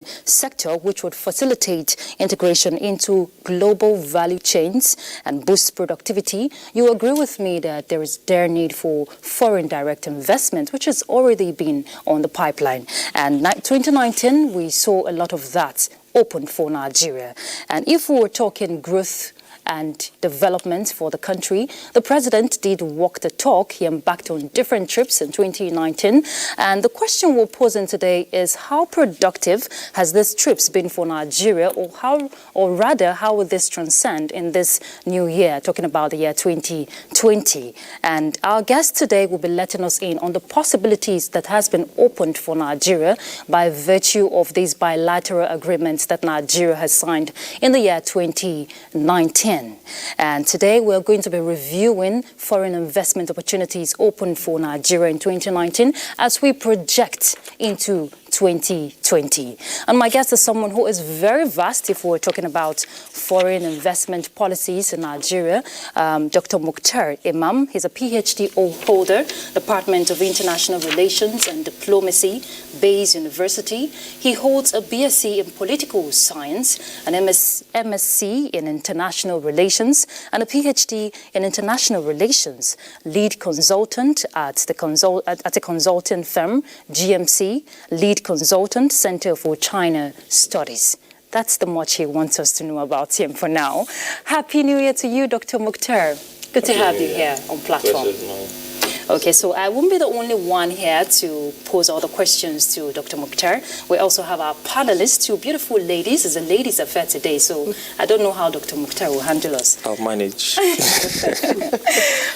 sector, which would facilitate integration into global value chains and boost productivity. You agree with me that there is dire need for foreign direct investment, which has already been on the pipeline. And 2019, we saw a lot of that open for Nigeria. And if we were talking growth and development for the country, the president did walk the talk. He embarked on different trips in 2019. And the question we're posing today is, how productive has this trips been for Nigeria, or rather, how will this transcend in this new year, talking about the year 2020? And our guest today will be letting us in on the possibilities that has been opened for Nigeria by virtue of these bilateral agreements that Nigeria has signed in the year 2019. And today we're going to be reviewing foreign investment opportunities open for Nigeria in 2019 as we project into 2020. And my guest is someone who is very vast if we're talking about foreign investment policies in Nigeria. Dr. Mukhtar Imam, he's a PhD holder, Department of International Relations and Diplomacy, Bayes University. He holds a BSc in Political Science, an MSc in International Relations, and a PhD in International Relations. Lead consultant at a consulting firm, GMC, lead consultant, Center for China Studies. That's the much he wants us to know about him for now. Happy New Year to you, Dr. Mukhtar. Good to have you here on platform. Okay, so I won't be the only one here to pose all the questions to Dr. Mukhtar. We also have our panelists, two beautiful ladies. It's a ladies' affair today, so I don't know how Dr. Mukhtar will handle us. I'll manage.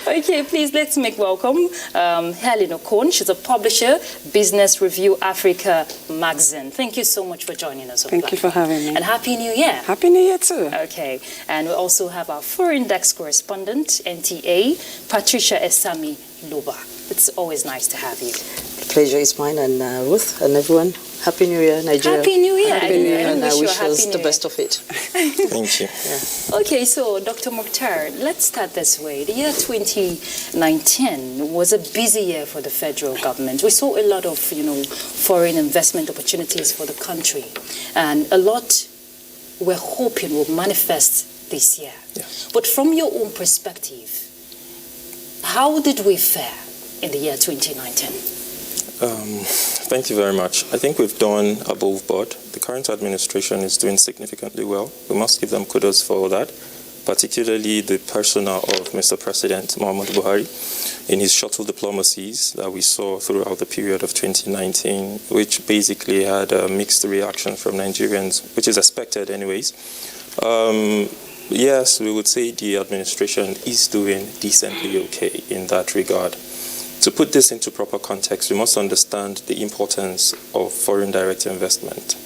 Okay, please let's make welcome Helen Okon. She's a publisher, Business Review Africa magazine. Thank you so much for joining us. Thank you for having me. And Happy New Year. Happy New Year too. Okay, and we also have our foreign desk correspondent, NTA, Patricia Esami Luba. It's always nice to have you. The pleasure is mine, and Ruth and everyone. Happy New Year, Nigeria. Happy New Year. Happy New Year, and I wish us the Year. best of it. Thank you. Yeah. Okay, so Dr. Mukhtar, let's start this way. The year 2019 was a busy year for the federal government. We saw a lot of, foreign investment opportunities for the country, and a lot we're hoping will manifest this year. Yes. But from your own perspective, how did we fare in the year 2019? Thank you very much. I think we've done above board. The current administration is doing significantly well. We must give them kudos for that, particularly the persona of Mr. President Muhammadu Buhari in his shuttle diplomacies that we saw throughout the period of 2019, which basically had a mixed reaction from Nigerians, which is expected anyways. Yes, we would say the administration is doing decently okay in that regard. To put this into proper context, we must understand the importance of foreign direct investment.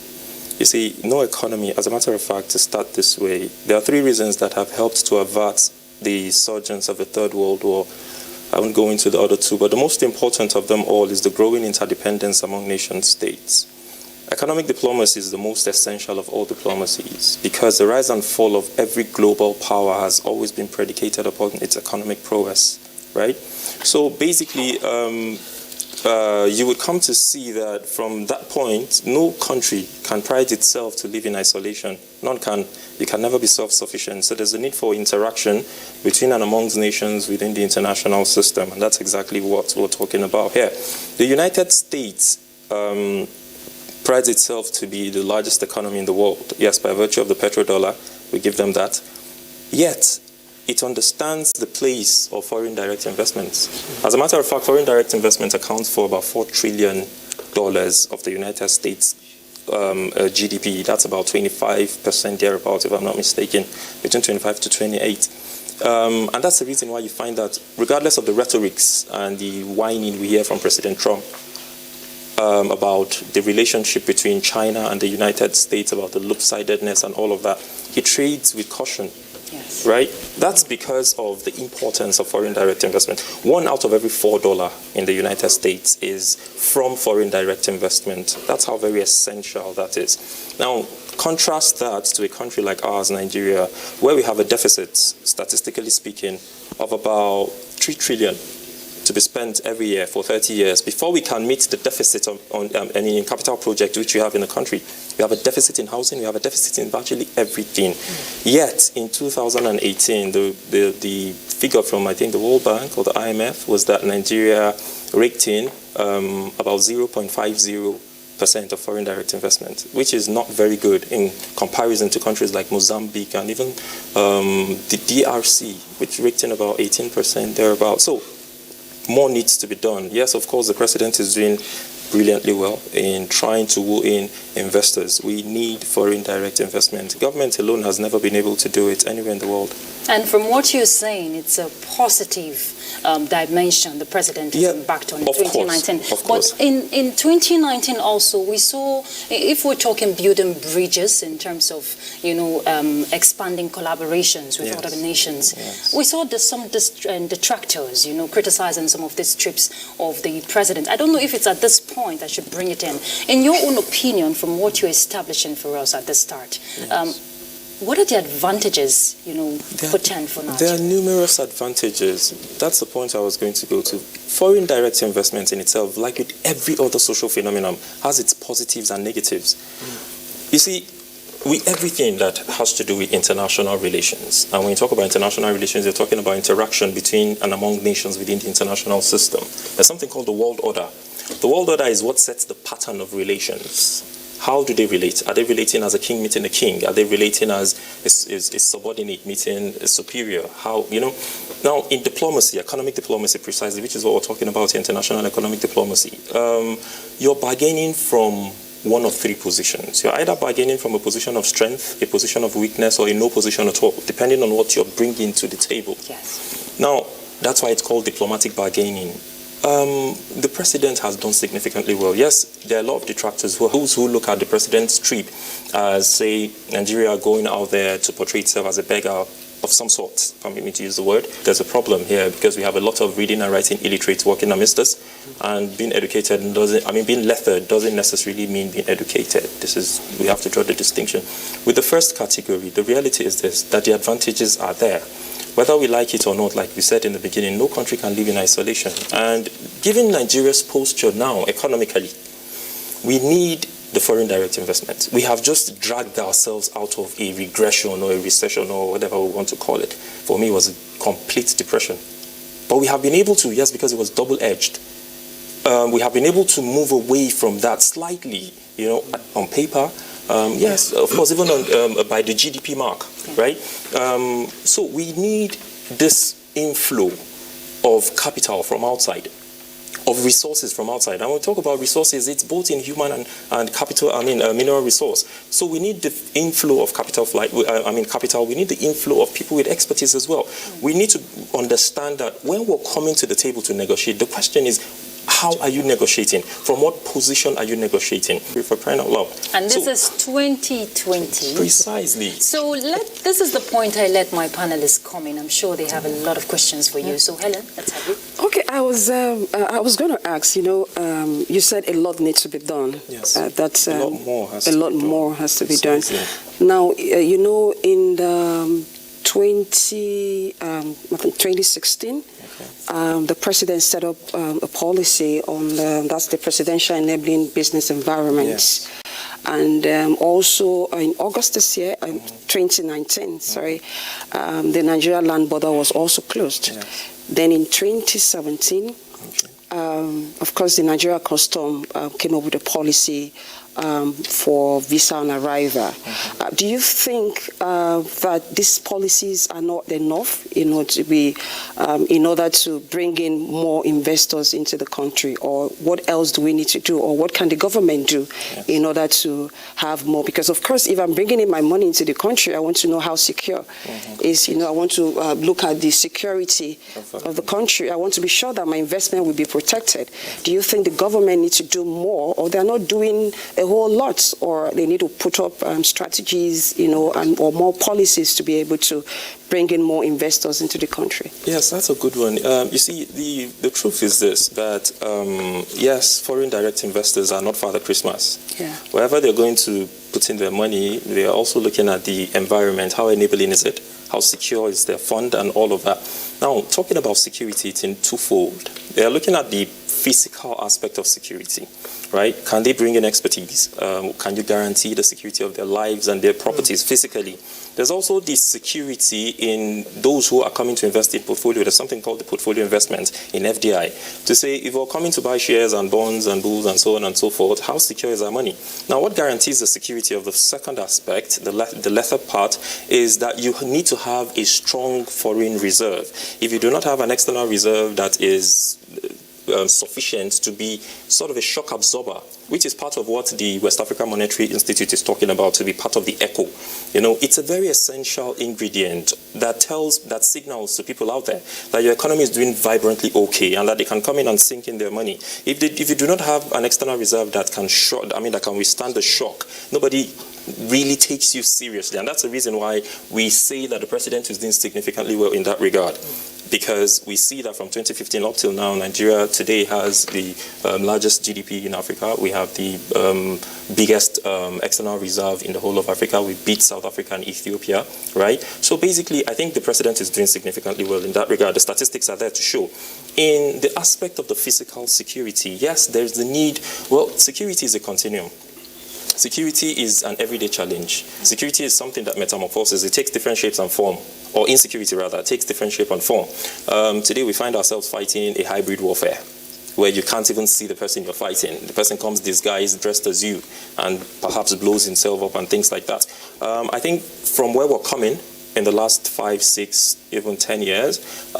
You see, no economy, as a matter of fact, to start this way, there are three reasons that have helped to avert the surgence of the Third World War. I won't go into the other two, but the most important of them all is the growing interdependence among nation states. Economic diplomacy is the most essential of all diplomacies because the rise and fall of every global power has always been predicated upon its economic prowess, right? So basically, you would come to see that from that point, no country can pride itself to live in isolation. None can. You can never be self-sufficient. So there's a need for interaction between and amongst nations within the international system, and that's exactly what we're talking about here. The United States prides itself to be the largest economy in the world. Yes, by virtue of the petrodollar, we give them that. Yet, it understands the place of foreign direct investments. As a matter of fact, foreign direct investment accounts for about $4 trillion of the United States GDP. That's about 25% thereabouts, if I'm not mistaken, between 25 to 28. And that's the reason why you find that, regardless of the rhetorics and the whining we hear from President Trump, about the relationship between China and the United States, about the lopsidedness and all of that, he trades with caution. Yes. Right? That's because of the importance of foreign direct investment. 1 out of every $4 in the United States is from foreign direct investment. That's how very essential that is. Now, contrast that to a country like ours, Nigeria, where we have a deficit, statistically speaking, of about $3 trillion. to be spent every year for 30 years before we can meet the deficit on any capital project which we have in the country. We have a deficit in housing, we have a deficit in virtually everything. Yet, in 2018, the figure from, I think, the World Bank or the IMF was that Nigeria raked in about 0.50% of foreign direct investment, which is not very good in comparison to countries like Mozambique and even the DRC, which raked in about 18% thereabout. So more needs to be done. Yes, of course, the president is doing brilliantly well in trying to woo in investors. We need foreign direct investment. Government alone has never been able to do it anywhere in the world. And from what you're saying, it's a positive dimension the president has embarked on in 2019. But in 2019 also, we saw, if we're talking building bridges in terms of, expanding collaborations with other nations, we saw some detractors, criticizing some of these trips of the president. I don't know if it's at this point I should bring it in. In your own opinion, from what you're establishing for us at the start, what are the advantages, potent for Nigeria? There are numerous advantages. That's the point I was going to go to. Foreign direct investment in itself, like with every other social phenomenon, has its positives and negatives. You see, everything that has to do with international relations, and when you talk about international relations, you're talking about interaction between and among nations within the international system. There's something called the world order. The world order is what sets the pattern of relations. How do they relate? Are they relating as a king meeting a king? Are they relating as a subordinate meeting a superior? How, Now, in diplomacy, economic diplomacy precisely, which is what we're talking about, international economic diplomacy, you're bargaining from one of three positions. You're either bargaining from a position of strength, a position of weakness, or in no position at all, depending on what you're bringing to the table. Yes. Now, that's why it's called diplomatic bargaining. The president has done significantly well. Yes, there are a lot of detractors who look at the president's trip as, say, Nigeria going out there to portray itself as a beggar of some sort, permit me to use the word. There's a problem here because we have a lot of reading and writing illiterates working amidst us, and being educated being lettered doesn't necessarily mean being educated. We have to draw the distinction. With the first category, the reality is this, that the advantages are there. Whether we like it or not, like we said in the beginning, no country can live in isolation. And given Nigeria's posture now, economically, we need the foreign direct investment. We have just dragged ourselves out of a regression or a recession or whatever we want to call it. For me, it was a complete depression. But we have been able to, yes, because it was double-edged. We have been able to move away from that slightly, on paper. Yes, of course, even by the GDP mark, right? So we need this inflow of capital from outside, of resources from outside. And when we talk about resources, it's both in human and capital, mineral resource. So we need the inflow of capital, capital. We need the inflow of people with expertise as well. We need to understand that when we're coming to the table to negotiate, the question is, how are you negotiating? From what position are you negotiating? For crying out loud. And this is 2020. Precisely. So this is the point I let my panelists come in. I'm sure they have a lot of questions for you. So Helen, let's have you. Okay, I was going to ask, you said a lot needs to be done. Yes. A lot more has to be done. Now, in the 2016, the president set up a policy on that's the Presidential Enabling Business Environment. Yes. And also in August this year, 2019, the Nigeria land border was also closed. Yes. Then in 2017, of course, the Nigeria Custom came up with a policy for visa on arrival. Do you think that these policies are not enough in order to bring in more investors into the country, or what else do we need to do, or what can the government do in order to have more? Because of course, if I'm bringing in my money into the country, I want to know how secure is. I want to look at the security of the country. I want to be sure that my investment will be protected. Do you think the government needs to do more, or they're not doing a whole lot, or they need to put up strategies, or more policies to be able to bring in more investors into the country? Yes, that's a good one. You see, the truth is this, that yes, foreign direct investors are not Father Christmas. Yeah. Wherever they're going to put in their money, they are also looking at the environment. How enabling is it? How secure is their fund and all of that? Now, talking about security, it's in twofold. They are looking at the physical aspect of security, right? Can they bring in expertise? Can you guarantee the security of their lives and their properties physically? There's also the security in those who are coming to invest in portfolio. There's something called the portfolio investment in FDI to say if we're coming to buy shares and bonds and bulls and so on and so forth, how secure is our money? Now, what guarantees the security of the second aspect, the latter part, is that you need to have a strong foreign reserve. If you do not have an external reserve that is sufficient to be sort of a shock absorber, which is part of what the West African Monetary Institute is talking about, to be part of the ECHO. You know, it's a very essential ingredient that signals to people out there that your economy is doing vibrantly okay and that they can come in and sink in their money. If you do not have an external reserve that can withstand the shock, nobody really takes you seriously. And that's the reason why we say that the president is doing significantly well in that regard. Because we see that from 2015 up till now, Nigeria today has the largest GDP in Africa. We have the biggest external reserve in the whole of Africa. We beat South Africa and Ethiopia, right? So basically, I think the president is doing significantly well in that regard. The statistics are there to show. In the aspect of the physical security, yes, there's the need. Well, security is a continuum. Security is an everyday challenge. Security is something that metamorphoses. It takes different shapes and form, or insecurity rather, takes different shape and form. Today we find ourselves fighting a hybrid warfare where you can't even see the person you're fighting. The person comes disguised, dressed as you, and perhaps blows himself up and things like that. I think from where we're coming, in the last 5, 6, even 10 years,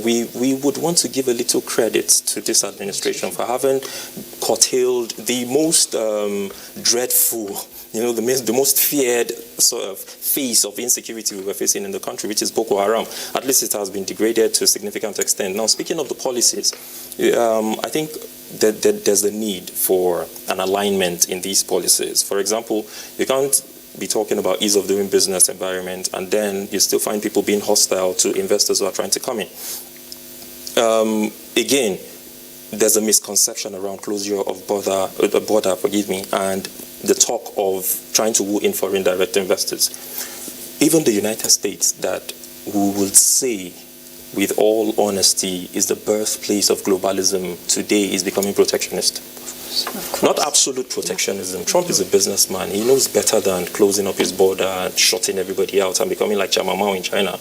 we would want to give a little credit to this administration for having curtailed the most dreadful, the most feared sort of face of insecurity we were facing in the country, which is Boko Haram. At least it has been degraded to a significant extent. Now, speaking of the policies, I think that there's a need for an alignment in these policies. For example, you can't be talking about ease of doing business environment, and then you still find people being hostile to investors who are trying to come in. Again, there's a misconception around closure of border, and the talk of trying to woo in foreign direct investors. Even the United States, that we would say with all honesty is the birthplace of globalism, today is becoming protectionist. Not absolute protectionism. Yeah. Trump is a businessman. He knows better than closing up his border and shutting everybody out and becoming like Chairman Mao in China.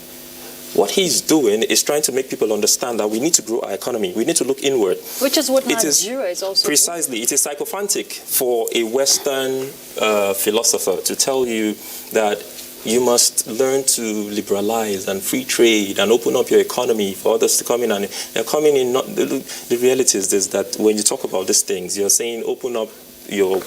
What he's doing is trying to make people understand that we need to grow our economy. We need to look inward. Which is what Nigeria is also precisely. It is sycophantic for a Western philosopher to tell you that you must learn to liberalize and free trade and open up your economy for others to come in. And they're coming in. Not the reality is that when you talk about these things, you're saying open up your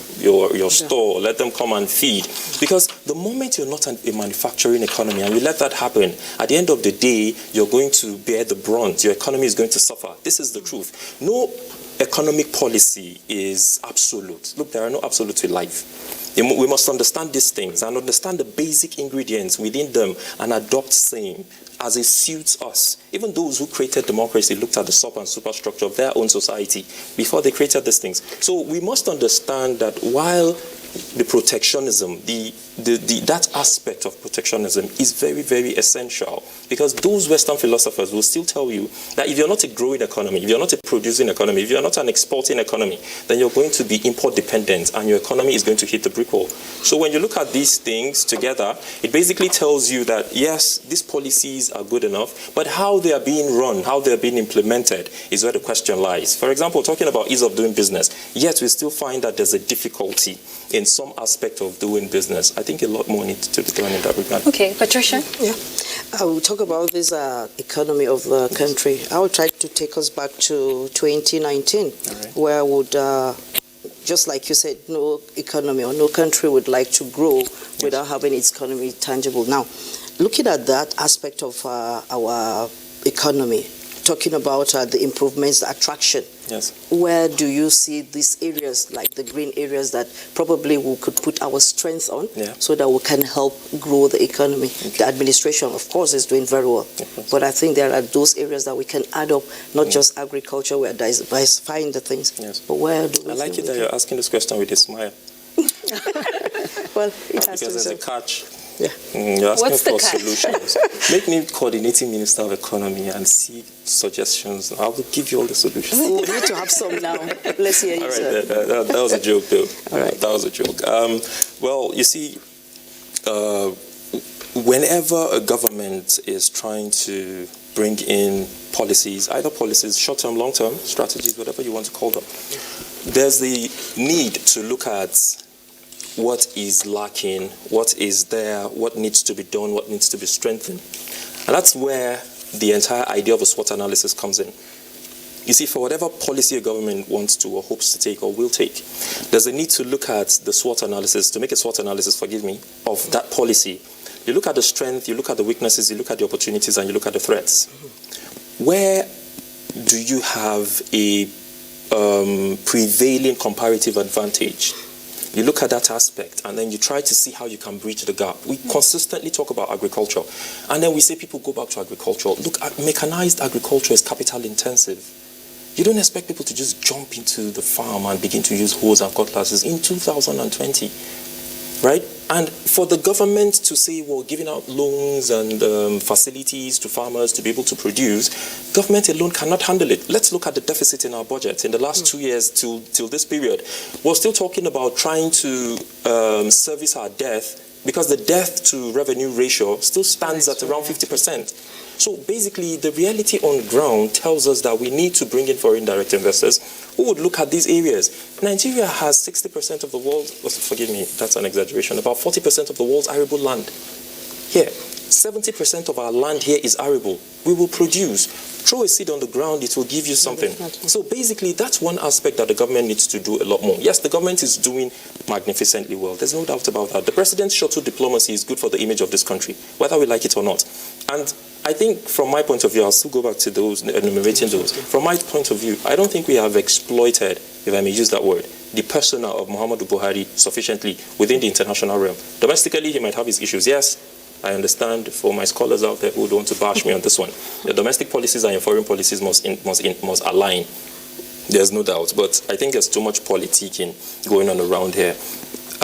store, let them come and feed. Because the moment you're not a manufacturing economy and you let that happen, at the end of the day, you're going to bear the brunt. Your economy is going to suffer. This is the truth. No economic policy is absolute. Look, there are no absolutes in life. We must understand these things and understand the basic ingredients within them and adopt same as it suits us. Even those who created democracy looked at the sub and superstructure of their own society before they created these things. So we must understand that while the protectionism, that aspect of protectionism is very, very essential, because those Western philosophers will still tell you that if you're not a growing economy, if you're not a producing economy, if you're not an exporting economy, then you're going to be import dependent and your economy is going to hit the brick wall. So when you look at these things together, it basically tells you that yes, these policies are good enough, but how they are being run, how they are being implemented is where the question lies. For example, talking about ease of doing business, yet we still find that there's a difficulty in some aspect of doing business. I think a lot more needs to be done in that regard. Okay, Patricia? Yeah, I will talk about this economy of the country. I will try to take us back to 2019, where I would, just like you said, no economy or no country would like to grow without having its economy tangible. Now, looking at that aspect of our economy, talking about the improvements, the attraction. Yes. Where do you see these areas, like the green areas, that probably we could put our strength on, so that we can help grow the economy? Okay. The administration, of course, is doing very well. Yes. But I think there are those areas that we can add up, not just agriculture, we're diversifying the things. Yes. But where do we I like it that you're asking this question with a smile. Well, it has because there's a catch. Yeah. You're asking What's the for catch? solutions. Make me coordinating Minister of Economy and see suggestions. I will give you all the solutions. We need to have some now. Let's hear you, All sir. right, that was a joke, though. All right. That was a joke. Well, you see, whenever a government is trying to bring in policies, either policies, short-term, long-term, strategies, whatever you want to call them, there's the need to look at what is lacking, what is there, what needs to be done, what needs to be strengthened. And that's where the entire idea of a SWOT analysis comes in. You see, for whatever policy a government wants to or hopes to take or will take, there's a need to look at the SWOT analysis, to make a SWOT analysis, forgive me, of that policy. You look at the strength, you look at the weaknesses, you look at the opportunities, and you look at the threats. Where do you have a prevailing comparative advantage? You look at that aspect, and then you try to see how you can bridge the gap. We consistently talk about agriculture, and then we say people go back to agriculture. Look, mechanized agriculture is capital intensive. You don't expect people to just jump into the farm and begin to use hoes and cutlasses in 2020, right? And for the government to say, well, giving out loans and facilities to farmers to be able to produce, government alone cannot handle it. Let's look at the deficit in our budget. In the last 2 years till this period, we're still talking about trying to service our debt, because the debt to revenue ratio still stands at around 50%. So basically, the reality on ground tells us that we need to bring in foreign direct investors who would look at these areas. Nigeria has 60% of the world's, forgive me, that's an exaggeration, about 40% of the world's arable land. Here, 70% of our land here is arable. We will produce. Throw a seed on the ground, it will give you something. So basically, that's one aspect that the government needs to do a lot more. Yes, the government is doing magnificently well. There's no doubt about that. The president's shuttle diplomacy is good for the image of this country, whether we like it or not. And I think from my point of view, I'll still go back to those, enumerating those. From my point of view, I don't think we have exploited, if I may use that word, the persona of Muhammadu Buhari sufficiently within the international realm. Domestically, he might have his issues. Yes, I understand for my scholars out there who don't want to bash me on this one. The domestic policies and your foreign policies must align. There's no doubt. But I think there's too much politicking going on around here.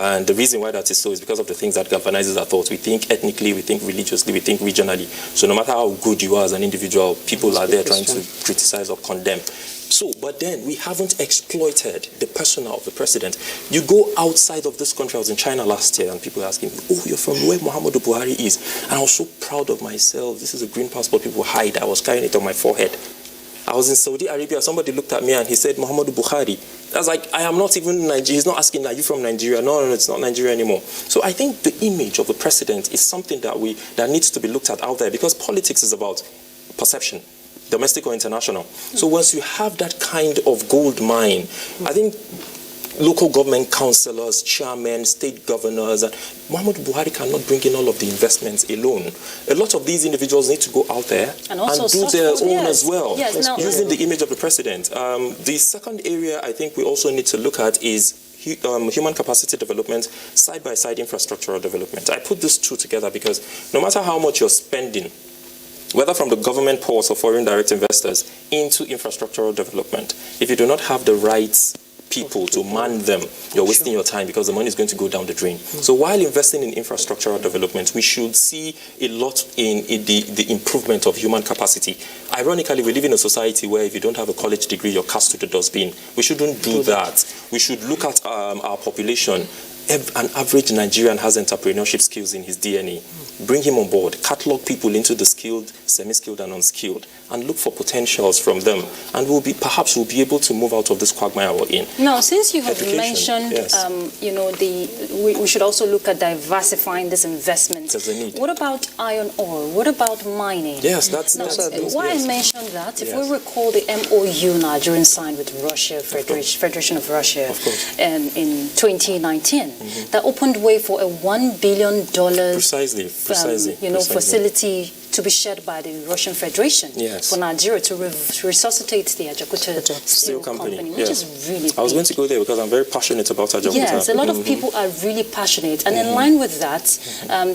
And the reason why that is so is because of the things that galvanizes our thoughts. We think ethnically, we think religiously, we think regionally. So no matter how good you are as an individual, people are there trying to criticize or condemn. So, but then we haven't exploited the persona of the president. You go outside of this country. I was in China last year and people asking me, oh, you're from where Muhammadu Buhari is. And I was so proud of myself. This is a green passport people hide. I was carrying it on my forehead. I was in Saudi Arabia. Somebody looked at me and he said, Muhammadu Buhari. I was like, I am not even Nigeria. He's not asking, are you from Nigeria? No, it's not Nigeria anymore. So I think the image of the president is something that needs to be looked at out there, because politics is about perception, domestic or international. So once you have that kind of gold mine, I think local government councillors, chairmen, state governors, and Muhammadu Buhari cannot bring in all of the investments alone. A lot of these individuals need to go out there and do their own as well, using the image of the president. The second area I think we also need to look at is human capacity development, side-by-side infrastructural development. I put these two together because no matter how much you're spending, whether from the government purse or foreign direct investors, into infrastructural development, if you do not have the right people to man them, you're wasting your time, because the money is going to go down the drain. So while investing in infrastructural development, we should see a lot in the improvement of human capacity. Ironically, we live in a society where if you don't have a college degree, you're cast to the dustbin. We shouldn't do that. We should look at our population. An average Nigerian has entrepreneurship skills in his DNA. Bring him on board, catalog people into the skilled, semi-skilled and unskilled, and look for potentials from them. And perhaps we'll be able to move out of this quagmire we're in. Now, since you have mentioned, yes. We should also look at diversifying this investment. There's a need. What about iron ore? What about mining? Yes, that's why I mentioned that, if we recall the MOU Nigeria signed with Russia, Federation of Russia, in 2019, that opened way for a $1 billion precisely. facility to be shared by the Russian Federation for Nigeria to resuscitate the Ajaokuta Steel Company, which is really big. I was going to go there because I'm very passionate about Ajaokuta. Yes, a lot of people are really passionate. And in line with that,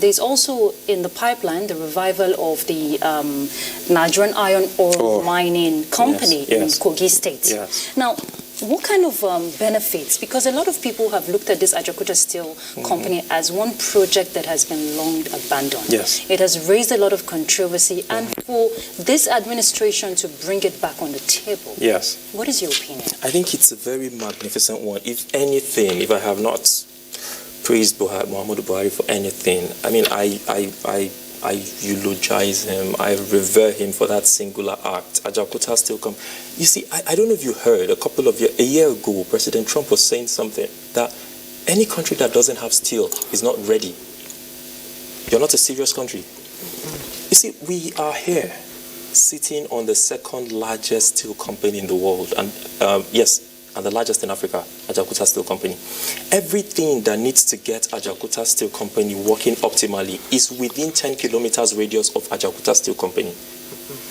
there's also in the pipeline the revival of the Nigerian Iron Ore Mining Company in Kogi State. Yes. Now, What kind of benefits? Because a lot of people have looked at this Ajaokuta Steel Company as one project that has been long abandoned. Yes. It has raised a lot of controversy, and for this administration to bring it back on the table. Yes. What is your opinion? I think it's a very magnificent one. If anything, if I have not praised Muhammadu Buhari for anything, I mean, I eulogize him, I revere him for that singular act. Ajaokuta Steel Company. You see, I don't know if you heard, a year ago, President Trump was saying something, that any country that doesn't have steel is not ready. You're not a serious country. You see, we are here, sitting on the second largest steel company in the world, and and the largest in Africa, Ajaokuta Steel Company. Everything that needs to get Ajaokuta Steel Company working optimally is within 10 kilometers radius of Ajaokuta Steel Company.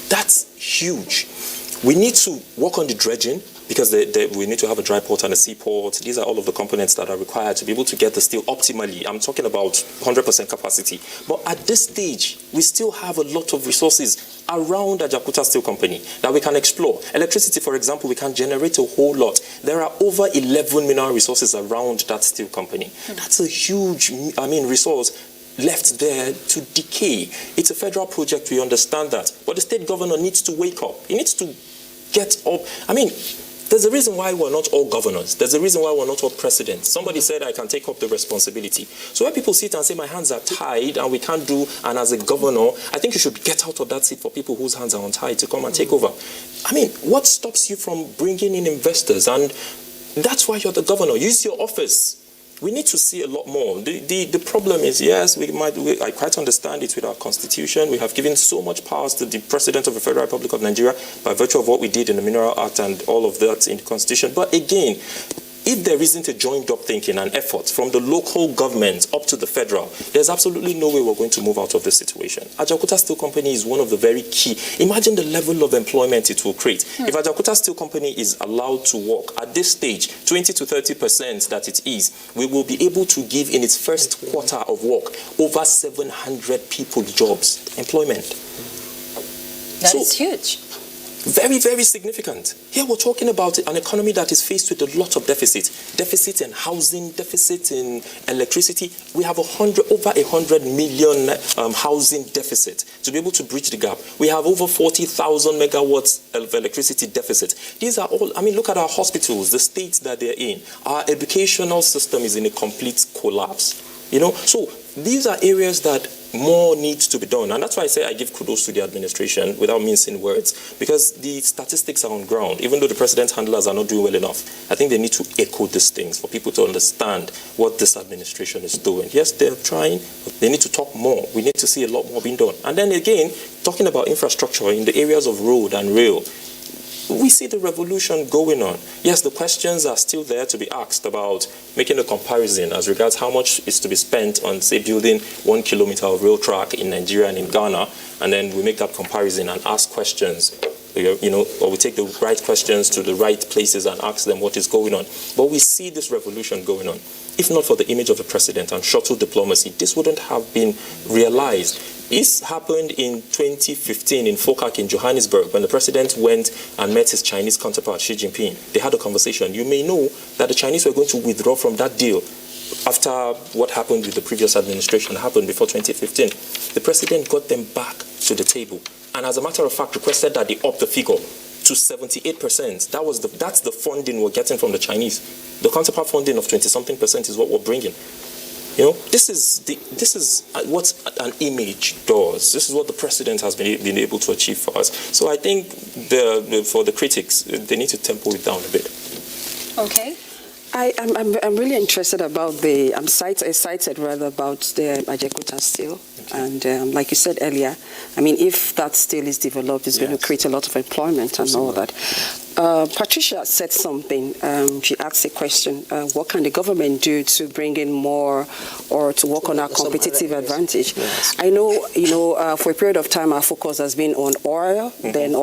That's huge. We need to work on the dredging, because we need to have a dry port and a sea port. These are all of the components that are required to be able to get the steel optimally. I'm talking about 100% capacity. But at this stage, we still have a lot of resources around Ajaokuta Steel Company that we can explore. Electricity, for example, we can generate a whole lot. There are over 11 mineral resources around that steel company. That's a huge, resource left there to decay. It's a federal project, we understand that. But the state governor needs to wake up. He needs to get up. There's a reason why we're not all governors. There's a reason why we're not all presidents. Somebody said I can take up the responsibility. So when people sit and say my hands are tied and we can't do, and as a governor, I think you should get out of that seat for people whose hands are untied to come and take over. What stops you from bringing in investors? And that's why you're the governor. Use your office. We need to see a lot more. The problem is, yes, I quite understand it with our constitution. We have given so much powers to the President of the Federal Republic of Nigeria by virtue of what we did in the Mineral Act and all of that in the constitution. But again, if there isn't a joined-up thinking and effort from the local government up to the federal, there's absolutely no way we're going to move out of this situation. Ajaokuta Steel Company is one of the very key. Imagine the level of employment it will create. If Ajaokuta Steel Company is allowed to work at this stage, 20 to 30% that it is, we will be able to give in its first quarter of work over 700 people jobs, employment. That is huge. Very, very significant. Here we're talking about an economy that is faced with a lot of deficits. Deficit in housing, deficit in electricity. We have over 100 million housing deficit to be able to bridge the gap. We have over 40,000 megawatts of electricity deficit. These are all, look at our hospitals, the states that they're in. Our educational system is in a complete collapse. So these are areas that more needs to be done. And that's why I say I give kudos to the administration without mincing words, because the statistics are on ground. Even though the president's handlers are not doing well enough, I think they need to echo these things for people to understand what this administration is doing. Yes, they're trying, but they need to talk more. We need to see a lot more being done. And then again, talking about infrastructure in the areas of road and rail, we see the revolution going on. Yes, the questions are still there to be asked about making a comparison as regards how much is to be spent on, say, building 1 kilometer of rail track in Nigeria and in Ghana, and then we make that comparison and ask questions, or we take the right questions to the right places and ask them what is going on. But we see this revolution going on. If not for the image of the president and shuttle diplomacy, this wouldn't have been realized. This happened in 2015 in Phocac in Johannesburg when the president went and met his Chinese counterpart, Xi Jinping. They had a conversation. You may know that the Chinese were going to withdraw from that deal after what happened with the previous administration happened before 2015. The president got them back to the table. And as a matter of fact, requested that they up the figure to 78%. That's the funding we're getting from the Chinese. The counterpart funding of 20-something% is what we're bringing. This is what an image does. This is what the president has been able to achieve for us. So I think for the critics, they need to tempo it down a bit. Okay. I'm really interested about the excited about the Ajaokuta Steel, and like you said earlier, if that steel is developed, it's going to create a lot of employment and all that. Patricia said something. She asked a question: what can the government do to bring in more, or to work on our competitive advantage? Yes. I know, for a period of time, our focus has been on oil. Then,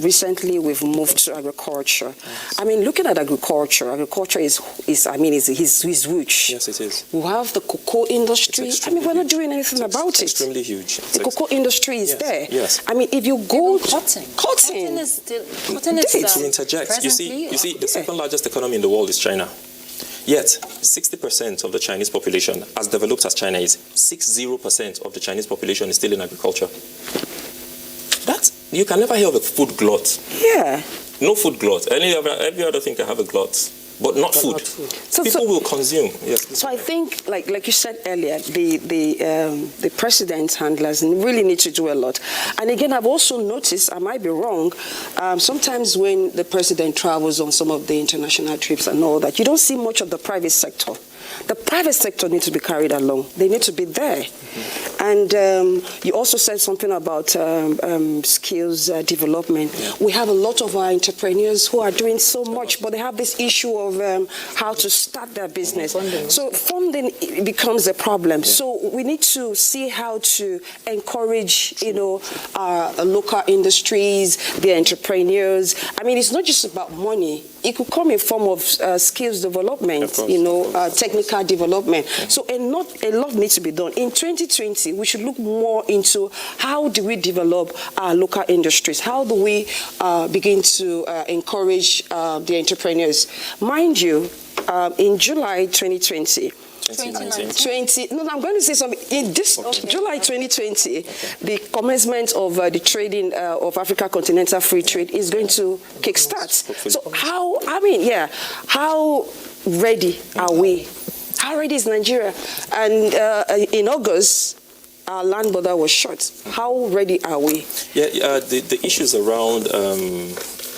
recently we've moved to agriculture. Yes. Looking at agriculture is huge. Yes, it is. We have the cocoa industry. We're not doing anything about it. Extremely huge. The cocoa industry is there. Yes. If you go cotton. Cotton Cotton is interject. You see, Presently, the second largest economy in the world is China. Yet, 60% of the Chinese population, as developed as China is, 60% of the Chinese population is still in agriculture. You can never hear of a food glut. Yeah. No food glut. Every other thing can have a glut, but not food. So, People will consume. Yes. So I think, like you said earlier, the president's handlers really need to do a lot. And again, I've also noticed, I might be wrong, sometimes when the president travels on some of the international trips and all that, you don't see much of the private sector. The private sector needs to be carried along. They need to be there. And you also said something about skills development. Yeah. We have a lot of our entrepreneurs who are doing so much, but they have this issue of how to start their business. So funding becomes a problem. Yeah. So we need to see how to encourage, our local industries, the entrepreneurs. I mean, it's not just about money. It could come in form of skills development, technical development. Yeah. So a lot needs to be done. In 2020, we should look more into how do we develop our local industries? How do we begin to encourage the entrepreneurs? Mind you, in July 2020, I'm going to say something. In this July 2020, the commencement of the trading of Africa Continental Free Trade is going to kickstart. So how ready are we? How ready is Nigeria? And in August, our land border was shut. How ready are we? Yeah, the issues around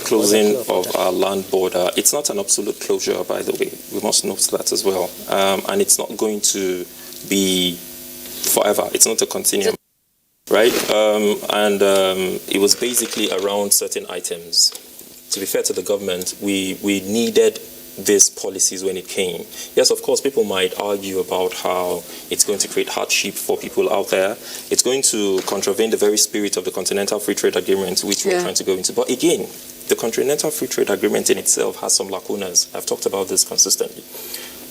closing of our land border, it's not an absolute closure, by the way. We must note that as well. And it's not going to be forever. It's not a continuum, right? It was basically around certain items. To be fair to the government, we needed these policies when it came. Yes, of course, people might argue about how it's going to create hardship for people out there. It's going to contravene the very spirit of the Continental Free Trade Agreement, which we're trying to go into. But again, the Continental Free Trade Agreement in itself has some lacunas. I've talked about this consistently.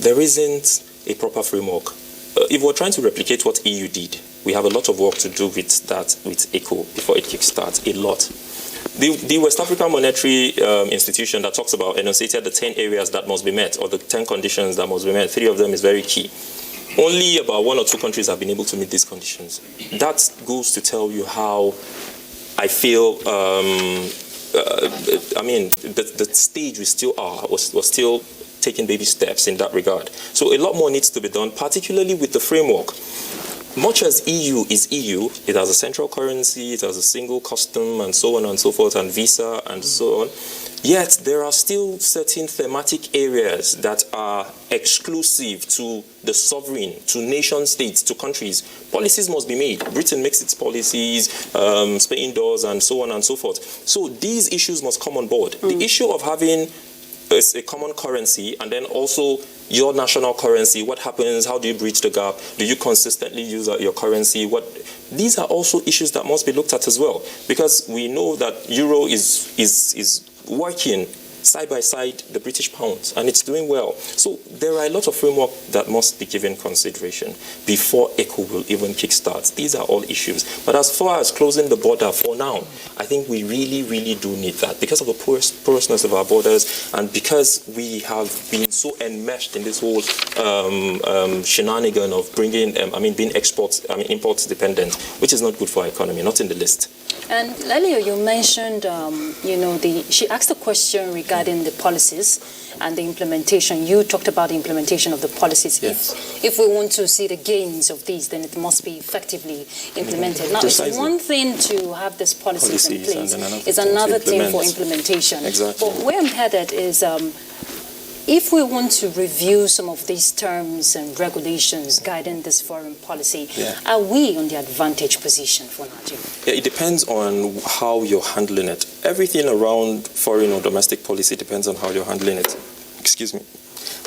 There isn't a proper framework. If we're trying to replicate what EU did, we have a lot of work to do with that, with ECO, before it kickstarts, a lot. The West African Monetary Institution that talks about enunciated the 10 areas that must be met, or the 10 conditions that must be met. 3 of them is very key. Only about 1 or 2 countries have been able to meet these conditions. That goes to tell you how I feel, the stage we still are, was still taking baby steps in that regard. So a lot more needs to be done, particularly with the framework. Much as EU is EU, it has a central currency, it has a single custom, and so on and so forth, and visa, and so on. Yet, there are still certain thematic areas that are exclusive to the sovereign, to nation states, to countries. Policies must be made. Britain makes its policies, Spain does, and so on and so forth. So these issues must come on board. The issue of having a common currency and then also your national currency, what happens, how do you bridge the gap, do you consistently use your currency, these are also issues that must be looked at as well, because we know that Euro is working side by side the British pound, and it's doing well. So there are a lot of framework that must be given consideration before ECO will even kickstart. These are all issues. But as far as closing the border for now, I think we really, really do need that because of the porousness of our borders, and because we have been so enmeshed in this whole shenanigan of bringing, being imports dependent, which is not good for our economy, not in the list. And earlier you mentioned, she asked a question regarding the policies and the implementation. You talked about the implementation of the policies. Yes. If we want to see the gains of these, then it must be effectively implemented. Now, Precisely. it's one thing to have these policies in place. And It's another thing for implementation. Exactly. But where I'm headed is, if we want to review some of these terms and regulations guiding this foreign policy, are we on the advantage position for Nigeria? Yeah, it depends on how you're handling it. Everything around foreign or domestic policy depends on how you're handling it. Excuse me.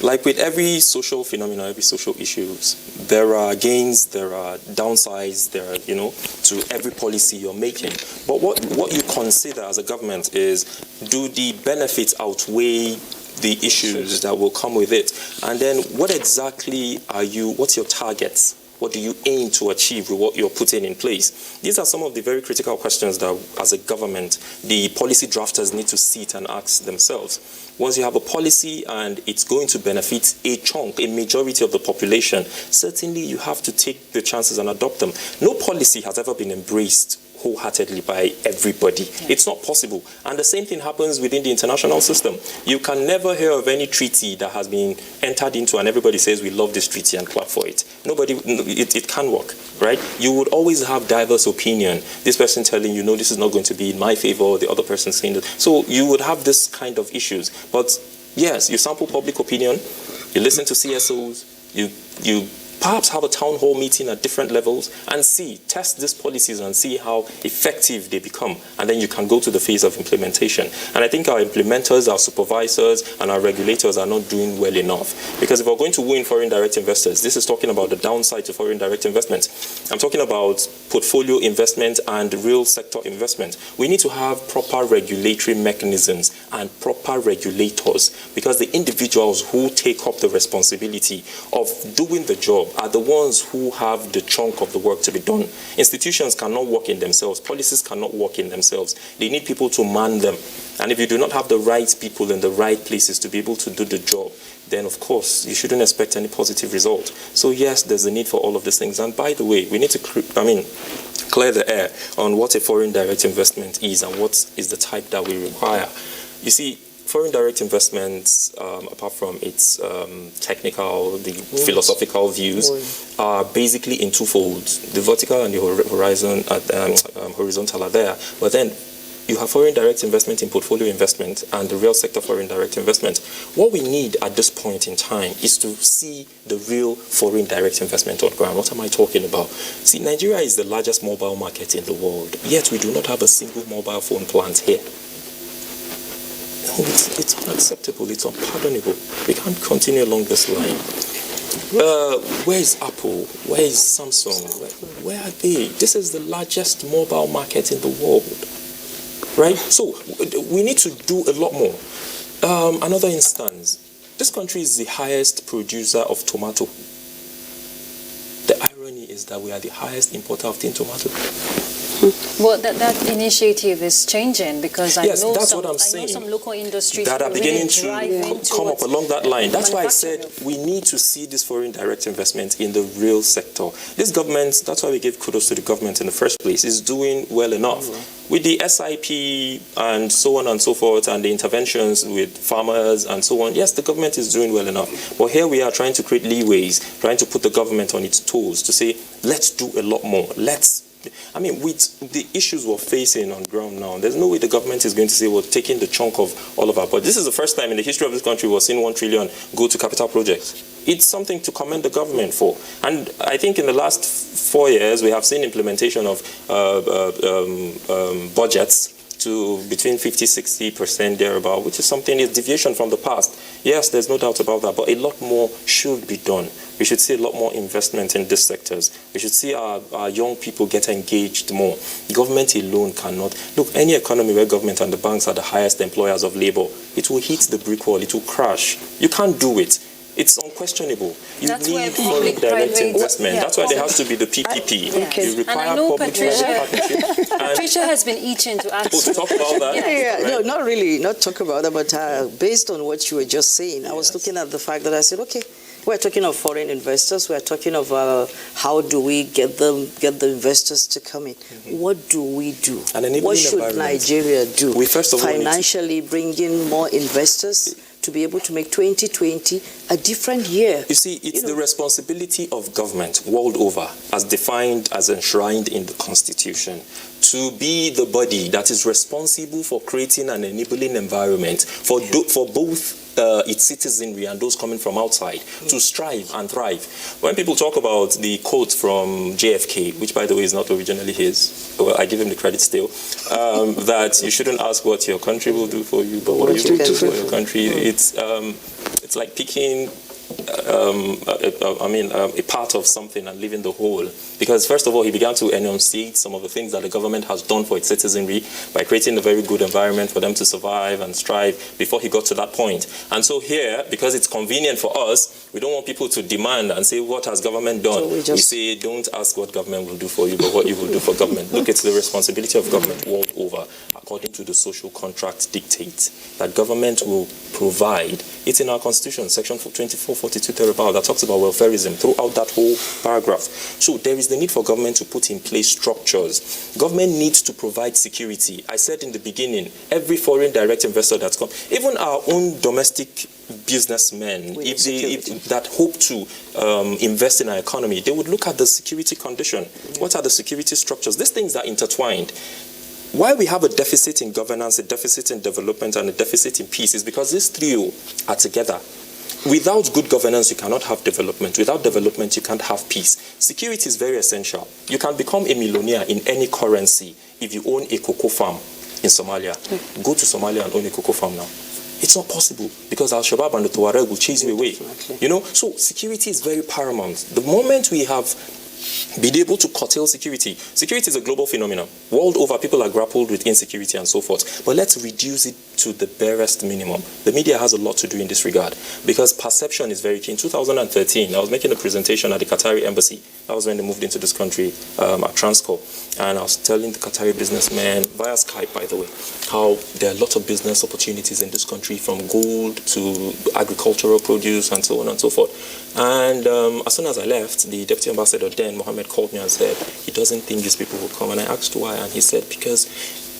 Like with every social phenomenon, every social issues, there are gains, there are downsides, there are, to every policy you're making. But what you consider as a government is, do the benefits outweigh the issues that will come with it? And then what exactly what's your targets? What do you aim to achieve with what you're putting in place? These are some of the very critical questions that, as a government, the policy drafters need to sit and ask themselves. Once you have a policy and it's going to benefit a chunk, a majority of the population, certainly you have to take the chances and adopt them. No policy has ever been embraced wholeheartedly by everybody. It's not possible. And the same thing happens within the international system. You can never hear of any treaty that has been entered into and everybody says we love this treaty and clap for it. It can't work, right? You would always have diverse opinion. This person telling you, no, this is not going to be in my favor, or the other person saying that. So you would have this kind of issues. But yes, you sample public opinion, you listen to CSOs, you perhaps have a town hall meeting at different levels and test these policies and see how effective they become. And then you can go to the phase of implementation. And I think our implementers, our supervisors, and our regulators are not doing well enough. Because if we're going to win foreign direct investors, this is talking about the downside to foreign direct investment. I'm talking about portfolio investment and real sector investment. We need to have proper regulatory mechanisms and proper regulators, because the individuals who take up the responsibility of doing the job are the ones who have the chunk of the work to be done. Institutions cannot work in themselves. Policies cannot work in themselves. They need people to man them. And if you do not have the right people in the right places to be able to do the job, then of course you shouldn't expect any positive result. So yes, there's a need for all of these things. And by the way, we need to clear the air on what a foreign direct investment is and what is the type that we require. You see, foreign direct investments, apart from its technical, the philosophical views, are basically in two folds. The vertical and the horizontal are there. But then you have foreign direct investment in portfolio investment and the real sector foreign direct investment. What we need at this point in time is to see the real foreign direct investment on ground. What am I talking about? See, Nigeria is the largest mobile market in the world, yet we do not have a single mobile phone plant here. It's unacceptable, it's unpardonable. We can't continue along this line. Where is Apple? Where is Samsung? Where are they? This is the largest mobile market in the world, right? So we need to do a lot more. Another instance, this country is the highest producer of tomato. The irony is that we are the highest importer of tin tomato. Well, that initiative is changing, because I know some local industries that are beginning really to come up along that line. That's why I said we need to see this foreign direct investment in the real sector. This government, that's why we gave kudos to the government in the first place, is doing well enough. With the SIP and so on and so forth, and the interventions with farmers and so on, yes, the government is doing well enough. But here we are trying to create leeways, trying to put the government on its toes to say, let's do a lot more. With the issues we're facing on ground now, there's no way the government is going to say we're taking the chunk of all of our budget. This is the first time in the history of this country we're seeing 1 trillion go to capital projects. It's something to commend the government for. And I think in the last 4 years, we have seen implementation of budgets to between 50-60% thereabout, which is something, a deviation from the past. Yes, there's no doubt about that, but a lot more should be done. We should see a lot more investment in these sectors. We should see our young people get engaged more. Government alone cannot. Look, any economy where government and the banks are the highest employers of labor, it will hit the brick wall, it will crash. You can't do it. It's unquestionable. You need foreign direct investment. That's why there has to be the PPP. You require public-private partnership. Patricia has been itching to ask. To talk about that? No, not really. Not talk about that, but based on what you were just saying, I was looking at the fact that I said, okay, we're talking of foreign investors. We're talking of how do we get the investors to come in. What do we do? What should Nigeria do? We first of all financially bring in more investors to be able to make 2020 a different year. You see, it's the responsibility of government world over, as defined, as enshrined in the Constitution, to be the body that is responsible for creating an enabling environment for both its citizenry and those coming from outside to strive and thrive. When people talk about the quote from JFK, which by the way is not originally his, well, I give him the credit still, that you shouldn't ask what your country will do for you, but what you will do for your country. It's like picking a part of something and leaving the whole. Because first of all, he began to enunciate some of the things that the government has done for its citizenry by creating a very good environment for them to survive and strive before he got to that point. And so here, because it's convenient for us, We don't want people to demand and say, what has government done? So we say, don't ask what government will do for you, but what you will do for government. Look, it's the responsibility of government world over, according to the social contract dictates, that government will provide. It's in our constitution, section 2442 thereabout, that talks about welfareism throughout that whole paragraph. So there is the need for government to put in place structures. Government needs to provide security. I said in the beginning, every foreign direct investor that's come, even our own domestic businessmen, if that hope to invest in our economy, they would look at the security condition. Yeah. What are the security structures? These things are intertwined. Why we have a deficit in governance, a deficit in development, and a deficit in peace is because these three are together. Without good governance, you cannot have development. Without development, you can't have peace. Security is very essential. You can become a millionaire in any currency if you own a cocoa farm in Somalia. Go to Somalia and own a cocoa farm now. It's not possible because Al-Shabaab and the Tuareg will chase you away. Definitely. You know, so security is very paramount. The moment we have been able to curtail security, security is a global phenomenon. World over, people are grappled with insecurity and so forth. But let's reduce it to the barest minimum. The media has a lot to do in this regard because perception is very key. In 2013, I was making a presentation at the Qatari embassy. That was when they moved into this country at Transcorp. And I was telling the Qatari businessmen, via Skype by the way, how there are a lot of business opportunities in this country, from gold to agricultural produce and so on and so forth. And as soon as I left, the deputy ambassador then, Mohammed, called me and said he doesn't think these people will come. And I asked why, and he said because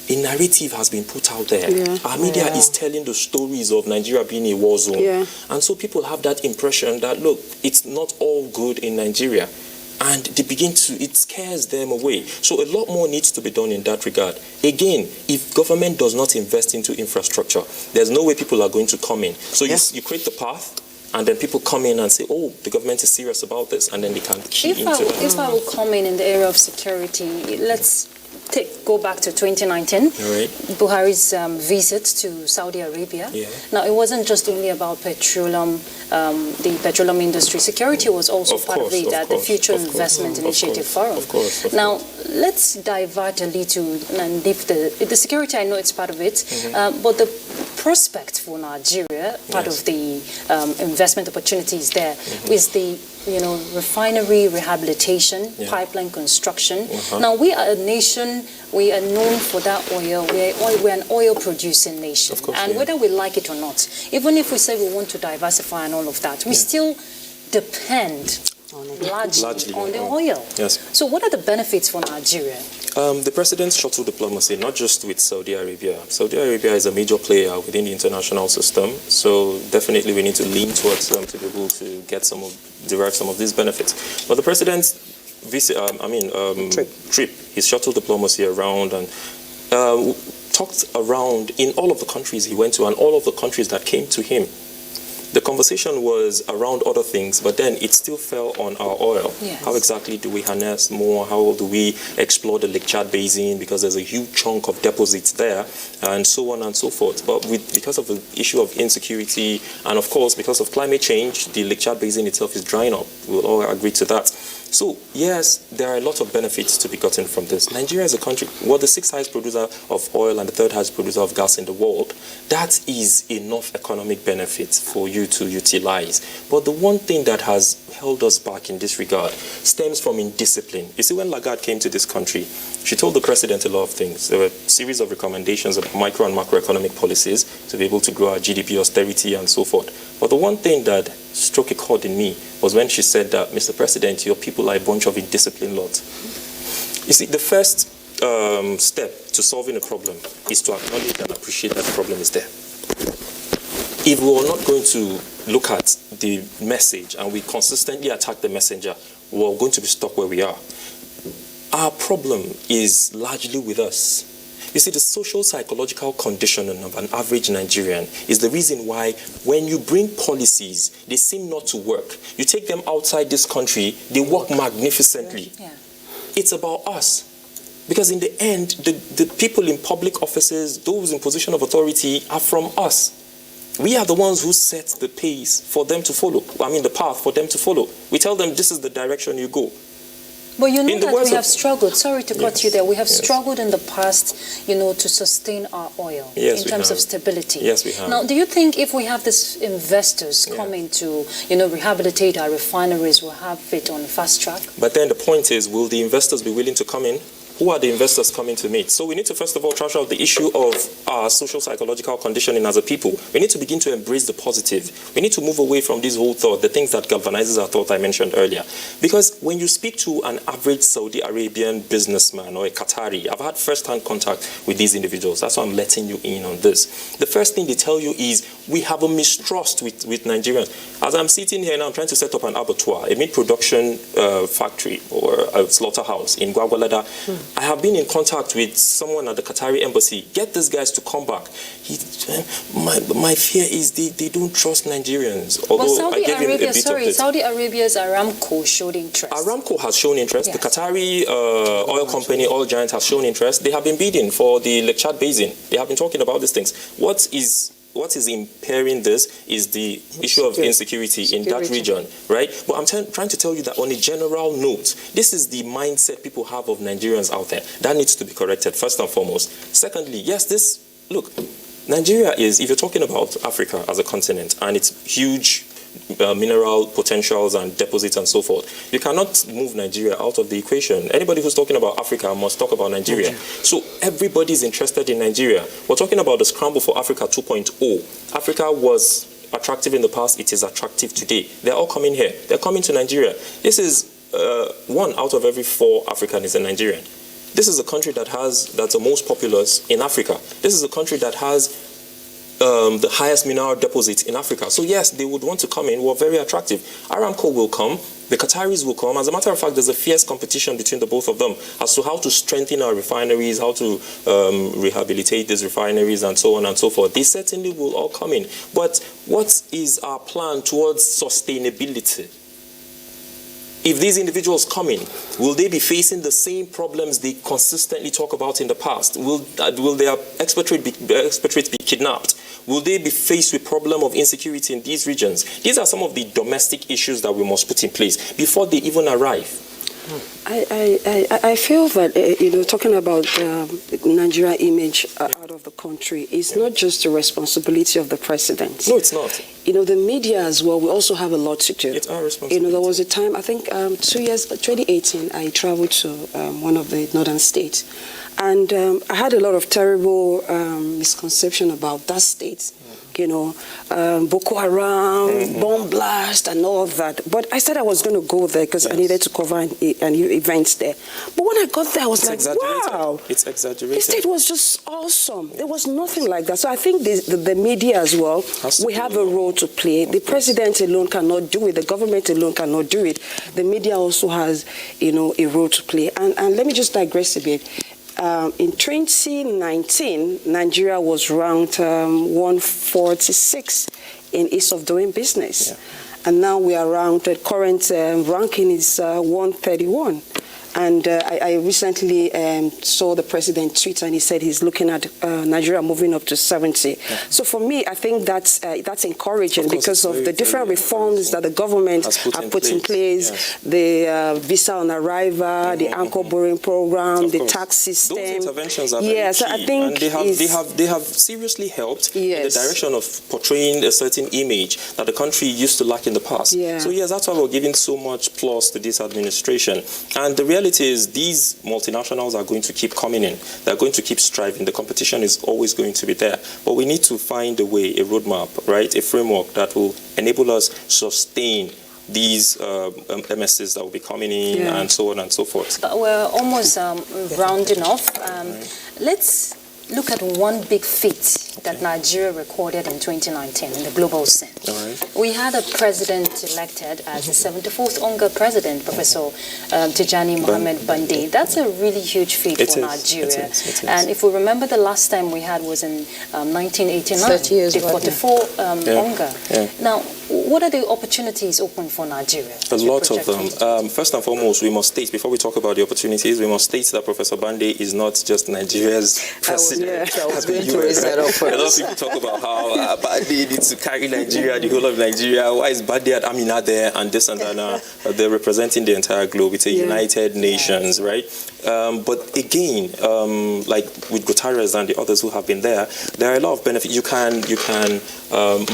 a narrative has been put out there. Yeah. Our media is telling the stories of Nigeria being a war zone. Yeah. And so people have that impression that, look, it's not all good in Nigeria. And they begin to, it scares them away. So a lot more needs to be done in that regard. Again, if government does not invest into infrastructure, there's no way people are going to come in. So you create the path, and then people come in and say, oh, the government is serious about this, and then they can key into it. If I will come in the area of security, let's go back to 2019, Right. Buhari's visit to Saudi Arabia. Yeah. Now, it wasn't just only about petroleum, the petroleum industry. Security was also part of it at the Future Investment Initiative Forum. Of course. Now, let's divert a little and leave the security. I know it's part of it, but the prospect for Nigeria, part of the investment opportunities there, is the refinery rehabilitation, pipeline construction. Now, we are a nation, we are known for that oil. We're an oil-producing nation. Of course, and whether we like it or not, even if we say we want to diversify and all of that, we still depend largely on the oil. Yes. So what are the benefits for Nigeria? The president's shuttle diplomacy, not just with Saudi Arabia. Saudi Arabia is a major player within the international system, so definitely we need to lean towards them to be able to derive some of these benefits. But the president's trip, his shuttle diplomacy around and talked around in all of the countries he went to and all of the countries that came to him. The conversation was around other things, but then it still fell on our oil. Yes. How exactly do we harness more? How do we explore the Lake Chad Basin? Because there's a huge chunk of deposits there, and so on and so forth. But because of the issue of insecurity, and of course because of climate change, the Lake Chad Basin itself is drying up. We'll all agree to that. So, yes, there are a lot of benefits to be gotten from this. Nigeria is a country, the sixth highest producer of oil and the third highest producer of gas in the world. That is enough economic benefits for you to utilize. But the one thing that has held us back in this regard stems from indiscipline. You see, when Lagarde came to this country, she told the president a lot of things. There were a series of recommendations of micro and macroeconomic policies to be able to grow our GDP, austerity, and so forth. But the one thing that struck a chord in me was when she said that, Mr. President, your people are a bunch of indisciplined lots. You see, the first step to solving a problem is to acknowledge and appreciate that the problem is there. If we are not going to look at the message and we consistently attack the messenger, we're going to be stuck where we are. Our problem is largely with us. You see, the social psychological conditioning of an average Nigerian is the reason why when you bring policies, they seem not to work. You take them outside this country, they work magnificently. Yeah. It's about us. Because in the end, the people in public offices, those in position of authority, are from us. We are the ones who set the pace for them to follow. The path for them to follow. We tell them this is the direction you go. But you know In the that words we of- have struggled, sorry to cut Yes, you there, we have yes. struggled in the past, to sustain our oil Yes, in we terms of have. stability. Yes, we have. Now, do you think if we have these investors Yeah. coming to, rehabilitate our refineries, we'll have it on fast track? But then the point is, will the investors be willing to come in? Who are the investors coming to meet? So we need to first of all trash out the issue of our social psychological conditioning as a people. We need to begin to embrace the positive. We need to move away from this whole thought, the things that galvanizes our thought I mentioned earlier. Because when you speak to an average Saudi Arabian businessman or a Qatari, I've had first-hand contact with these individuals. That's why I'm letting you in on this. The first thing they tell you is, we have a mistrust with Nigerians. As I'm sitting here now, I'm trying to set up an abattoir, a meat production factory or a slaughterhouse in Gwagwalada. I have been in contact with someone at the Qatari embassy. Get these guys to come back. My fear is they don't trust Nigerians. But Although Saudi I gave him a Arabia, bit sorry, of it. Saudi Arabia's Aramco showed interest. Aramco has shown interest. Yes. The Qatari oil company, oil giant, has shown interest. They have been bidding for the Lake Chad Basin. They have been talking about these things. What is impairing this is the issue of insecurity in that region, right? But I'm trying to tell you that on a general note, this is the mindset people have of Nigerians out there. That needs to be corrected, first and foremost. Secondly, yes, look, Nigeria is, if you're talking about Africa as a continent and its huge mineral potentials and deposits and so forth, you cannot move Nigeria out of the equation. Anybody who's talking about Africa must talk about Nigeria. Okay. So everybody's interested in Nigeria. We're talking about the Scramble for Africa 2.0. Africa was attractive in the past, it is attractive today. They're all coming here. They're coming to Nigeria. This is 1 out of every 4 Africans is a Nigerian. This is a country that's the most populous in Africa. This is a country that has the highest mineral deposits in Africa. So yes, they would want to come in. We're very attractive. Aramco will come. The Qataris will come. As a matter of fact, there's a fierce competition between the both of them as to how to strengthen our refineries, how to rehabilitate these refineries, and so on and so forth. They certainly will all come in. But what is our plan towards sustainability? If these individuals come in, will they be facing the same problems they consistently talk about in the past? Will their expatriates be kidnapped? Will they be faced with problem of insecurity in these regions? These are some of the domestic issues that we must put in place before they even arrive. I feel that, talking about Nigeria image out of the country is not just the responsibility of the president. No, it's not. The media as well, we also have a lot to do. It's our responsibility. There was a time, I think 2018, I traveled to one of the northern states. And I had a lot of terrible misconception about that state. Boko Haram, bomb blast, and all of that. But I said I was going to go there because I needed to cover an event there. But when I got there, I was wow. It's exaggerated. The state was just awesome. There was nothing like that. So I think the media as well, we have a role to play. The president alone cannot do it. The government alone cannot do it. The media also has, a role to play. And let me just digress a bit. In 2019, Nigeria was ranked 146 in ease of doing business. Yeah. And now we are ranked, the current ranking is 131. And I recently saw the president tweet, and he said he's looking at Nigeria moving up to 70. Yeah. So for me, I think that's encouraging because of the different reforms that the government have put in place. Yes. The visa on arrival, the anchor borrowing program, the tax system. Those interventions are very key. I think and they have seriously helped in the direction of portraying a certain image that the country used to lack in the past. Yeah. So yes, that's why we're giving so much plus to this administration. And the reality is these multinationals are going to keep coming in. They're going to keep striving. The competition is always going to be there. But we need to find a way, a roadmap, right? A framework that will enable us sustain these MSCs that will be coming in and so on and so forth. We're almost rounding off. Let's look at one big feat that Nigeria recorded in 2019 in the global sense. All right. We had a president elected as the 74th UNGA president, Professor Tijani Mohamed Bande. That's a really huge feat for Nigeria. It is. And if we remember, the last time we had was in 1989, the 44 UNGA. Yeah. Now, what are the opportunities open for Nigeria? A lot of them. First and foremost, we must state, before we talk about the opportunities, we must state that Professor Bande is not just Nigeria's president. I was going to raise that up. for A lot of us. people talk about how Bade needs to carry Nigeria, the whole of Nigeria. Why is Bade and Amina there and this and that? They're representing the entire globe. It's a United Nations, right? But again, like with Guterres and the others who have been there are a lot of benefits. You can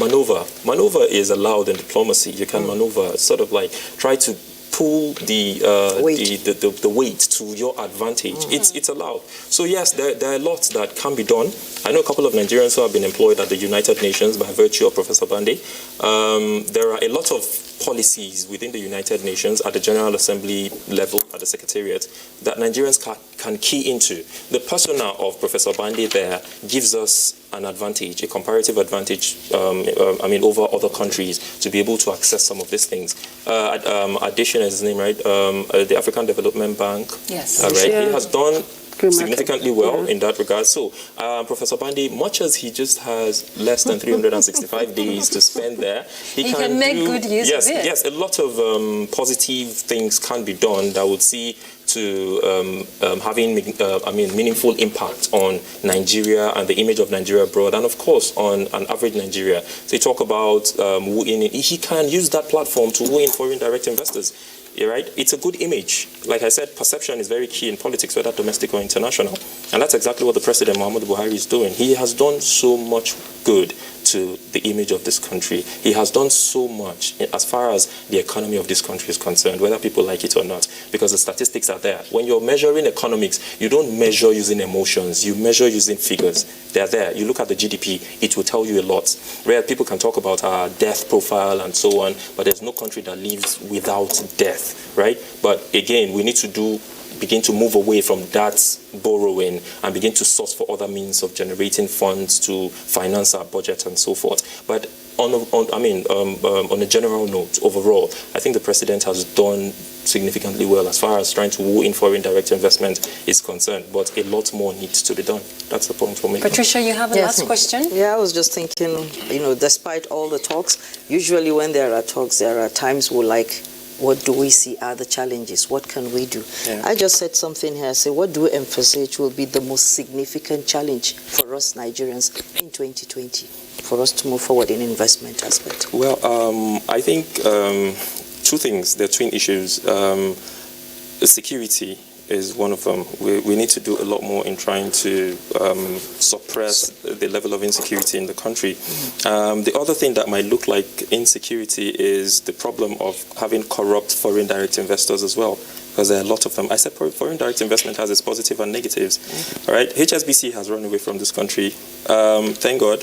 maneuver. Maneuver is allowed in diplomacy. You can maneuver, sort of like try to pull the weight to your advantage. It's allowed. So yes, there are lots that can be done. I know a couple of Nigerians who have been employed at the United Nations by virtue of Professor Bande. There are a lot of policies within the United Nations at the General Assembly level, at the Secretariat, that Nigerians can key into. The persona of Professor Bande there gives us an advantage, a comparative advantage, over other countries to be able to access some of these things. Addition is his name, right? The African Development Bank. Yes. Right? Yeah. He has done significantly well Yeah. in that regard. So, Professor Bande, much as he just has less than 365 days to spend there, he can make good use of it. Yes, a lot of positive things can be done that would see to having meaningful impact on Nigeria and the image of Nigeria abroad, and of course on an average Nigeria. They talk about he can use that platform to woo in foreign direct investors. Yeah, right? It's a good image. Like I said, perception is very key in politics, whether domestic or international. And that's exactly what the President, Muhammadu Buhari, is doing. He has done so much good to the image of this country. He has done so much as far as the economy of this country is concerned, whether people like it or not, because the statistics are there. When you're measuring economics, you don't measure using emotions, you measure using figures. They're there. You look at the GDP, it will tell you a lot. Where people can talk about our death profile and so on, but there's no country that lives without death, right? But again, we need to begin to move away from that borrowing and begin to source for other means of generating funds to finance our budget and so forth. But on a general note, overall, I think the President has done significantly well as far as trying to woo in foreign direct investment is concerned, but a lot more needs to be done. That's the point for me. Patricia, you have a last question? Yeah, I was just thinking, despite all the talks, usually when there are talks, there are times where what do we see are the challenges? What can we do? Yeah. I just said something here. I said, what do we emphasize will be the most significant challenge for us Nigerians in 2020 for us to move forward in investment aspect? Well, I think two things. There are twin issues. Security is one of them. We need to do a lot more in trying to suppress the level of insecurity in the country. The other thing that might look like insecurity is the problem of having corrupt foreign direct investors as well, because there are a lot of them. I said foreign direct investment has its positives and negatives. All right, HSBC has run away from this country. Thank God.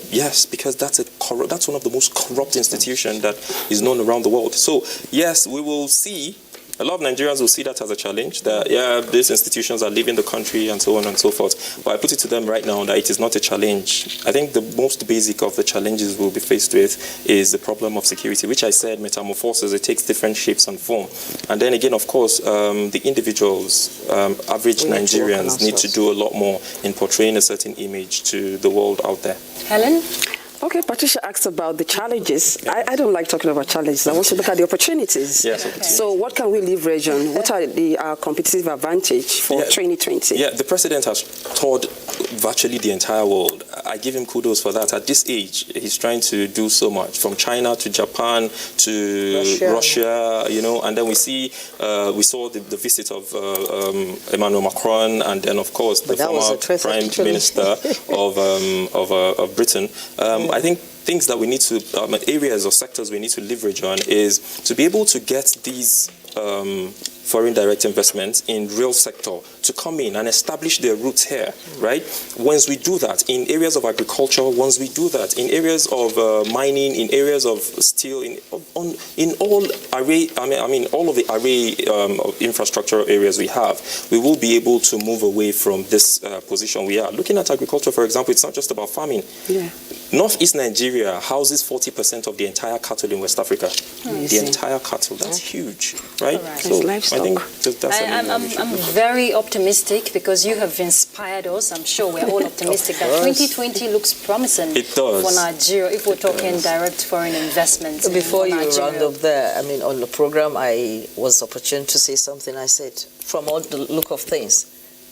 Yes, because that's one of the most corrupt institutions that is known around the world. So yes, we will see. A lot of Nigerians will see that as a challenge, that, these institutions are leaving the country and so on and so forth. But I put it to them right now that it is not a challenge. I think the most basic of the challenges we'll be faced with is the problem of security, which I said metamorphoses. It takes different shapes and form. And then again, of course, the individuals, average Nigerians, need to do a lot more in portraying a certain image to the world out there. Helen? Okay, Patricia asked about the challenges. I don't like talking about challenges. I want to look at the opportunities. Yes, okay. So what can we leverage on? What are the competitive advantage for 2020? Yeah, the President has toured virtually the entire world. I give him kudos for that. At this age, he's trying to do so much, from China to Japan to Russia, and then we saw the visit of Emmanuel Macron, and then of course the former Prime Minister of Britain. I think things that we need to, areas or sectors we need to leverage on is to be able to get these foreign direct investments in real sector to come in and establish their roots here, right? Once we do that in areas of agriculture, once we do that in areas of mining, in areas of steel, in all array, all of the array of infrastructure areas we have, we will be able to move away from this position we are. Looking at agriculture, for example, it's not just about farming. Yeah. Northeast Nigeria houses 40% of the entire cattle in West Africa. The entire cattle, that's huge, right? So I think that's I'm very optimistic because you have inspired us. I'm sure we're all optimistic that 2020 looks promising for Nigeria if we're talking direct foreign investments. Before you round up there, on the program, I was opportune to say something. I said, from all the look of things,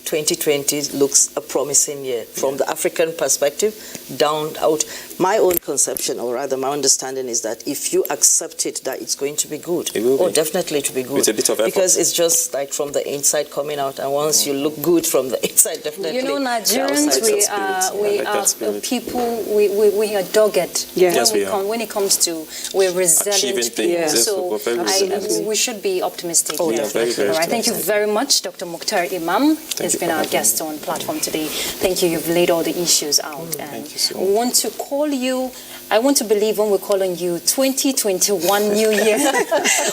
2020 looks a promising year from the African perspective down out. My own conception, or rather my understanding, is that if you accept it, that it's going to be good. It will be. Oh, definitely to be good. With a bit of effort. Because it's just like from the inside coming out, and once you look good from the inside, definitely. You know, the Nigerians, outside we succeeds. are I like that spirit. people. We are dogged. Yeah. Yes, we are. When it comes to, we're resilient Achieving people. things. Yes, So we're very resilient. we should be optimistic. Oh, here. very, very All right. Thank you optimistic. very much, Dr. Mukhtar Imam. Has you been for our having guest on platform today. Thank you. You've laid all the issues out. And Thank you so we want to call you. I want to believe when we're calling you 2021 New Year,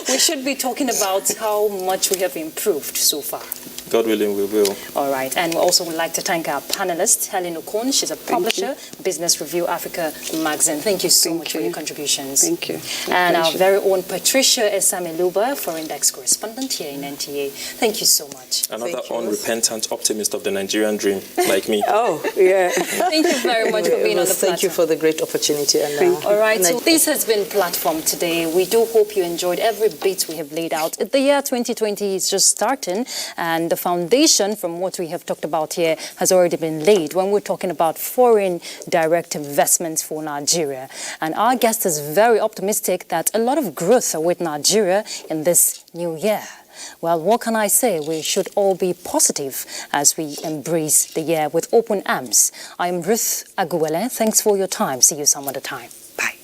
we should be talking about how much we have improved so far. God willing, we will. All right, and we also would like to thank our panelist, Helen Okon. She's a publisher, Business Review Africa magazine. Thank you so much for your contributions. Thank you. And our very own Patricia Esameluba, foreign desk correspondent here in NTA. Thank you so much. Another Thank you. unrepentant optimist of the Nigerian dream, like me. Oh, yeah. Thank you very much for being on the platform. Thank you for the great opportunity. And Thank you. All right, so this has been Platform today. We do hope you enjoyed every bit we have laid out. The year 2020 is just starting, and the foundation from what we have talked about here has already been laid when we're talking about foreign direct investments for Nigeria. And our guest is very optimistic that a lot of growth await Nigeria in this new year. Well, what can I say? We should all be positive as we embrace the year with open arms. I'm Ruth Aguele. Thanks for your time. See you some other time. Bye.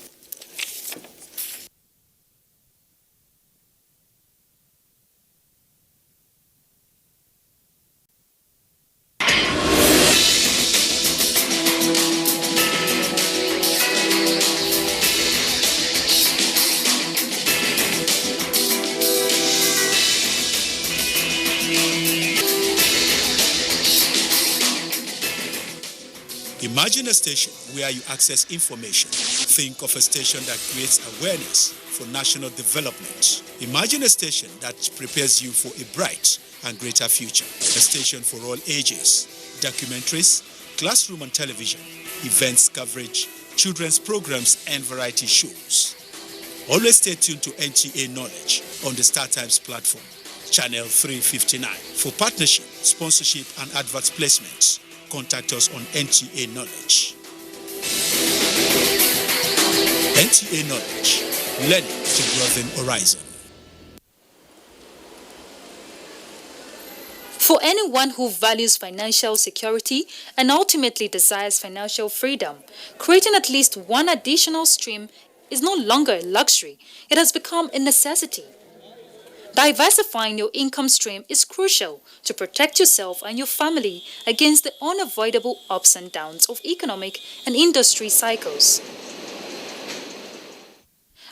Imagine a station where you access information. Think of a station that creates awareness for national development. Imagine a station that prepares you for a bright and greater future. A station for all ages. Documentaries, classroom and television, events coverage, children's programs and variety shows. Always stay tuned to NTA Knowledge on the StarTimes platform, channel 359. For partnership, sponsorship and advert placements, contact us on NTA Knowledge. NTA Knowledge, learning to broaden horizon. For anyone who values financial security and ultimately desires financial freedom, creating at least one additional stream is no longer a luxury. It has become a necessity. Diversifying your income stream is crucial to protect yourself and your family against the unavoidable ups and downs of economic and industry cycles.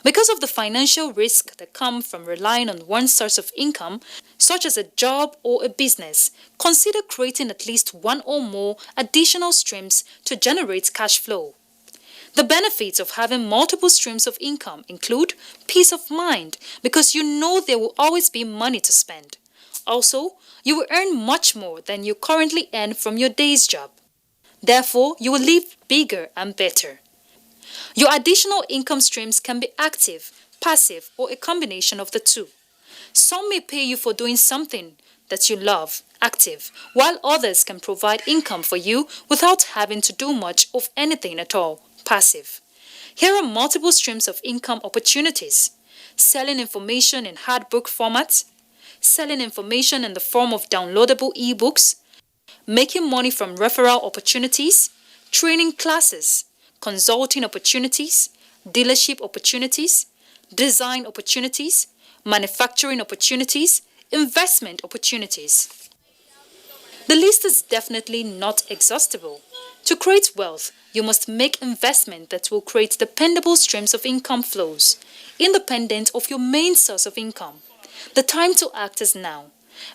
Because of the financial risk that come from relying on one source of income, such as a job or a business, consider creating at least one or more additional streams to generate cash flow. The benefits of having multiple streams of income include peace of mind because you know there will always be money to spend. Also, you will earn much more than you currently earn from your day's job. Therefore, you will live bigger and better. Your additional income streams can be active, passive, or a combination of the two. Some may pay you for doing something that you love, active, while others can provide income for you without having to do much of anything at all, passive. Here are multiple streams of income opportunities: selling information in hard book format, selling information in the form of downloadable ebooks, making money from referral opportunities, training classes, consulting opportunities, dealership opportunities, design opportunities, manufacturing opportunities, investment opportunities. The list is definitely not exhaustible. To create wealth, you must make investment that will create dependable streams of income flows, independent of your main source of income. The time to act is now.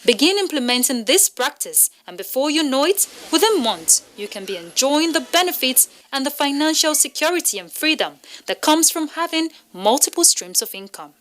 Begin implementing this practice, and before you know it, within months, you can be enjoying the benefits and the financial security and freedom that comes from having multiple streams of income.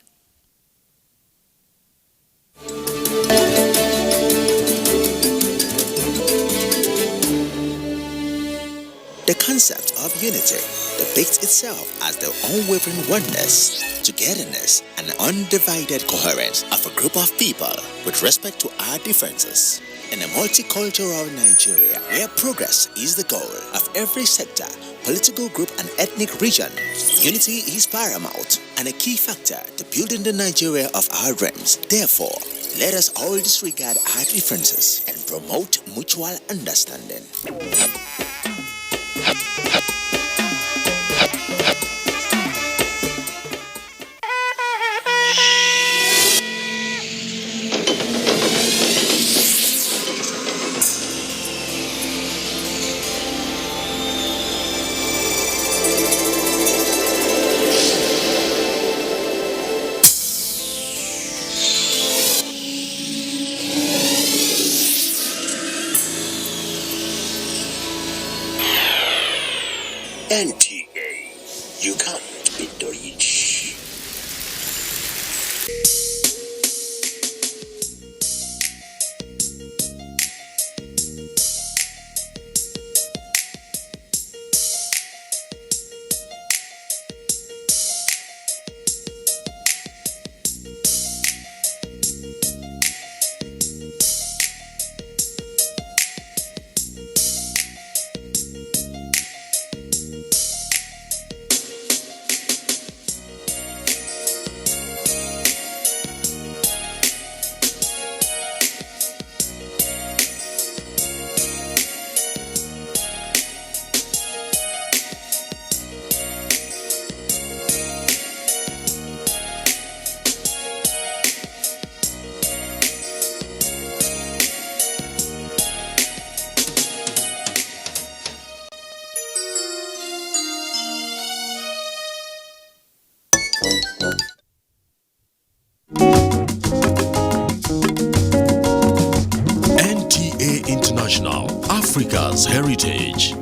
The concept of unity depicts itself as the unwavering oneness, togetherness, and undivided coherence of a group of people with respect to our differences. In a multicultural Nigeria, where progress is the goal of every sector, political group and ethnic region, unity is paramount and a key factor to building the Nigeria of our dreams. Therefore, let us all disregard our differences and promote mutual understanding. NTA, you can't beat the rich. NTA International, Africa's heritage.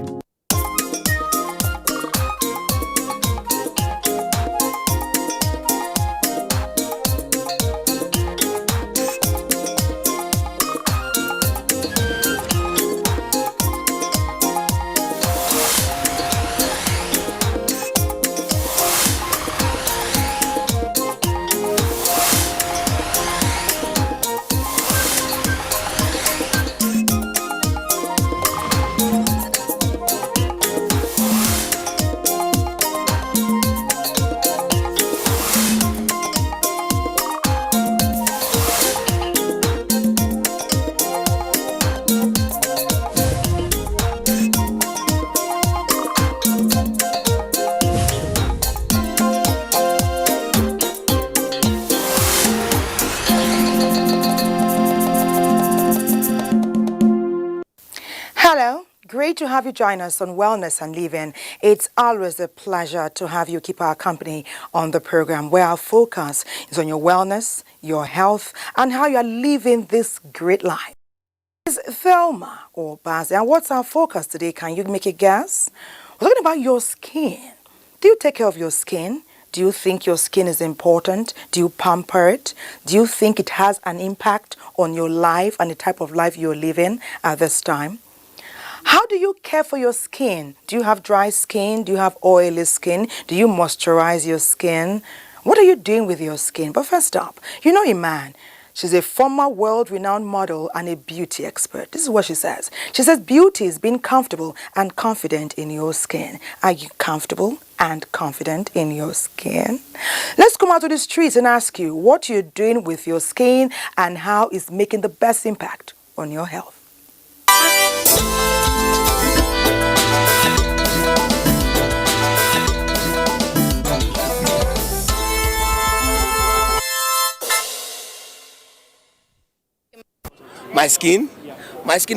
Hello, great to have you join us on Wellness and Living. It's always a pleasure to have you keep our company on the program where our focus is on your wellness, your health, and how you are living this great life. It's Thelma or Bazi, and what's our focus today? Can you make a guess? We're talking about your skin. Do you take care of your skin? Do you think your skin is important? Do you pamper it? Do you think it has an impact on your life and the type of life you're living at this time? How do you care for your skin? Do you have dry skin? Do you have oily skin? Do you moisturize your skin? What are you doing with your skin? But first up, you know Iman. She's a former world-renowned model and a beauty expert. This is what she says. She says beauty is being comfortable and confident in your skin. Are you comfortable and confident in your skin? Let's come out to the streets and ask you what you're doing with your skin and how it's making the best impact on your health. My skin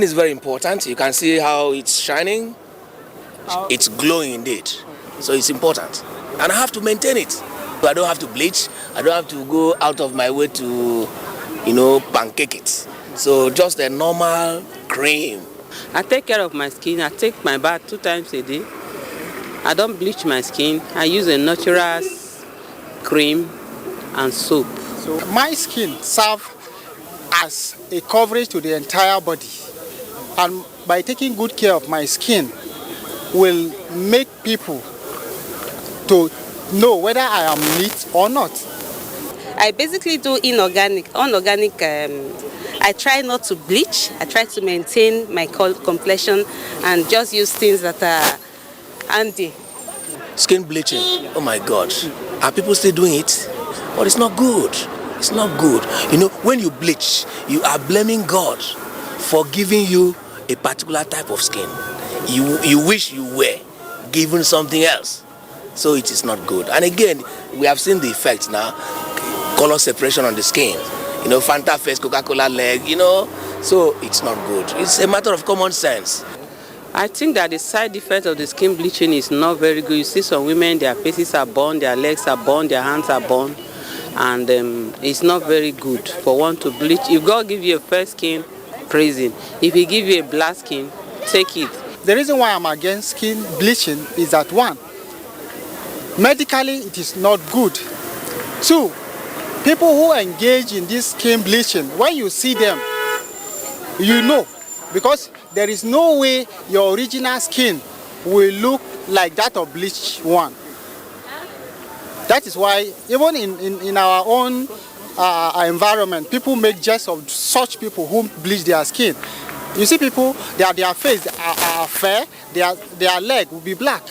is very important. You can see how it's shining. It's glowing indeed. So it's important. And I have to maintain it. I don't have to bleach. I don't have to go out of my way to, pancake it. So just a normal cream. I take care of my skin. I take my bath 2 times a day. I don't bleach my skin. I use a natural cream and soap. So my skin serves as a coverage to the entire body, and by taking good care of my skin will make people to know whether I am neat or not. I basically do unorganic. I I try not to bleach. I try to maintain my complexion and just use things that are handy. Skin bleaching, oh my God. Are people still doing it? But it's not good. It's not good. You know, when you bleach, you are blaming God for giving you a particular type of skin. You wish you were given something else. So it is not good. And again, we have seen the effects now. Color separation on the skin. You know, Fanta face, Coca-Cola leg, you know. So it's not good. It's a matter of common sense. I think that the side effect of the skin bleaching is not very good. You see some women, their faces are burned, their legs are burned, their hands are burned. And it's not very good for one to bleach. If God give you a fair skin, praise Him. If He give you a black skin, take it. The reason why I'm against skin bleaching is that, one, medically it is not good. Two, people who engage in this skin bleaching, when you see them, you know, because there is no way your original skin will look like that of bleached one. That is why even in our own environment, people make jest of such people who bleach their skin. You see people, their face are fair, their leg will be black.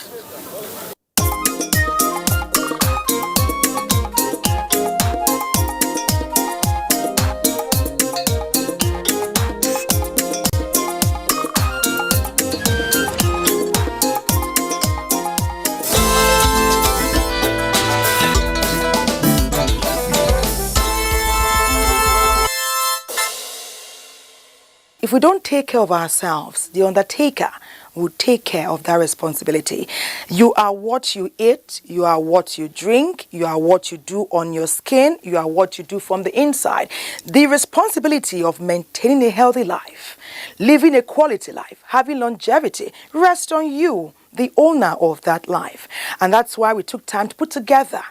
If we don't take care of ourselves, the undertaker will take care of that responsibility. You are what you eat, you are what you drink, you are what you do on your skin, you are what you do from the inside. The responsibility of maintaining a healthy life, living a quality life, having longevity rests on you, the owner of that life. And that's why we took time to put together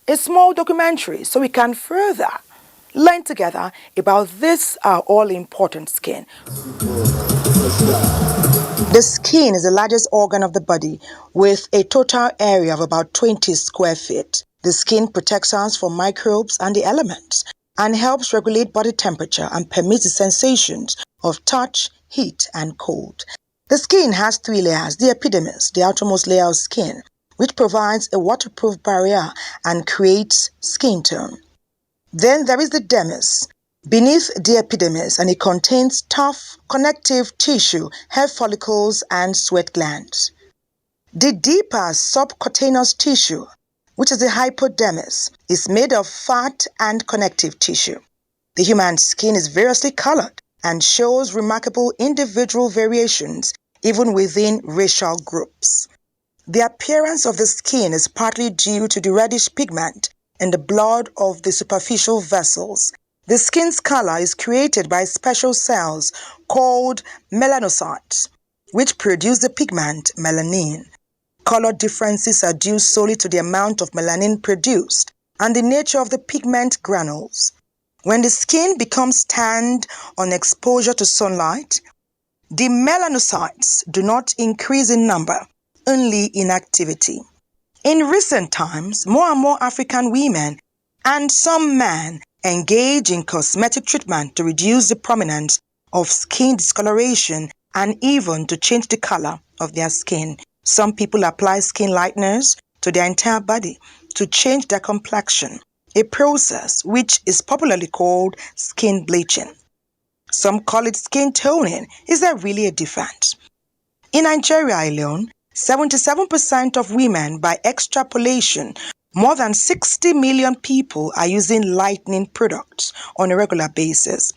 a small documentary so we can further learn together about this all-important skin. The skin is the largest organ of the body with a total area of about 20 square feet. The skin protects us from microbes and the elements and helps regulate body temperature and permits the sensations of touch, heat, and cold. The skin has three layers: the epidermis, the outermost layer of skin, which provides a waterproof barrier and creates skin tone. Then there is the dermis, beneath the epidermis, and it contains tough connective tissue, hair follicles, and sweat glands. The deeper subcutaneous tissue, which is the hypodermis, is made of fat and connective tissue. The human skin is variously colored and shows remarkable individual variations even within racial groups. The appearance of the skin is partly due to the reddish pigment in the blood of the superficial vessels. The skin's color is created by special cells called melanocytes, which produce the pigment melanin. Color differences are due solely to the amount of melanin produced and the nature of the pigment granules. When the skin becomes tanned on exposure to sunlight, the melanocytes do not increase in number, only in activity. In recent times, more and more African women and some men engage in cosmetic treatment to reduce the prominence of skin discoloration and even to change the color of their skin. Some people apply skin lighteners to their entire body to change their complexion, a process which is popularly called skin bleaching. Some call it skin toning. Is there really a difference? In Nigeria alone, 77% of women, by extrapolation, more than 60 million people are using lightening products on a regular basis.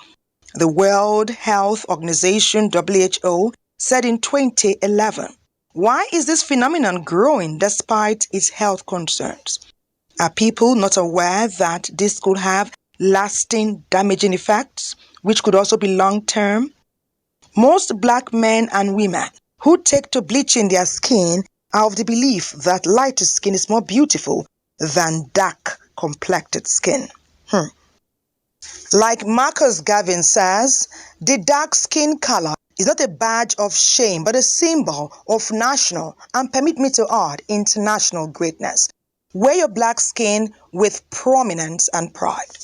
The World Health Organization, WHO, said in 2011. Why is this phenomenon growing despite its health concerns? Are people not aware that this could have lasting damaging effects, which could also be long-term? Most black men and women who take to bleaching their skin are of the belief that lighter skin is more beautiful than dark complected skin. Like Marcus Garvin says, the dark skin color is not a badge of shame but a symbol of national, and permit me to add, international greatness. Wear your black skin with prominence and pride.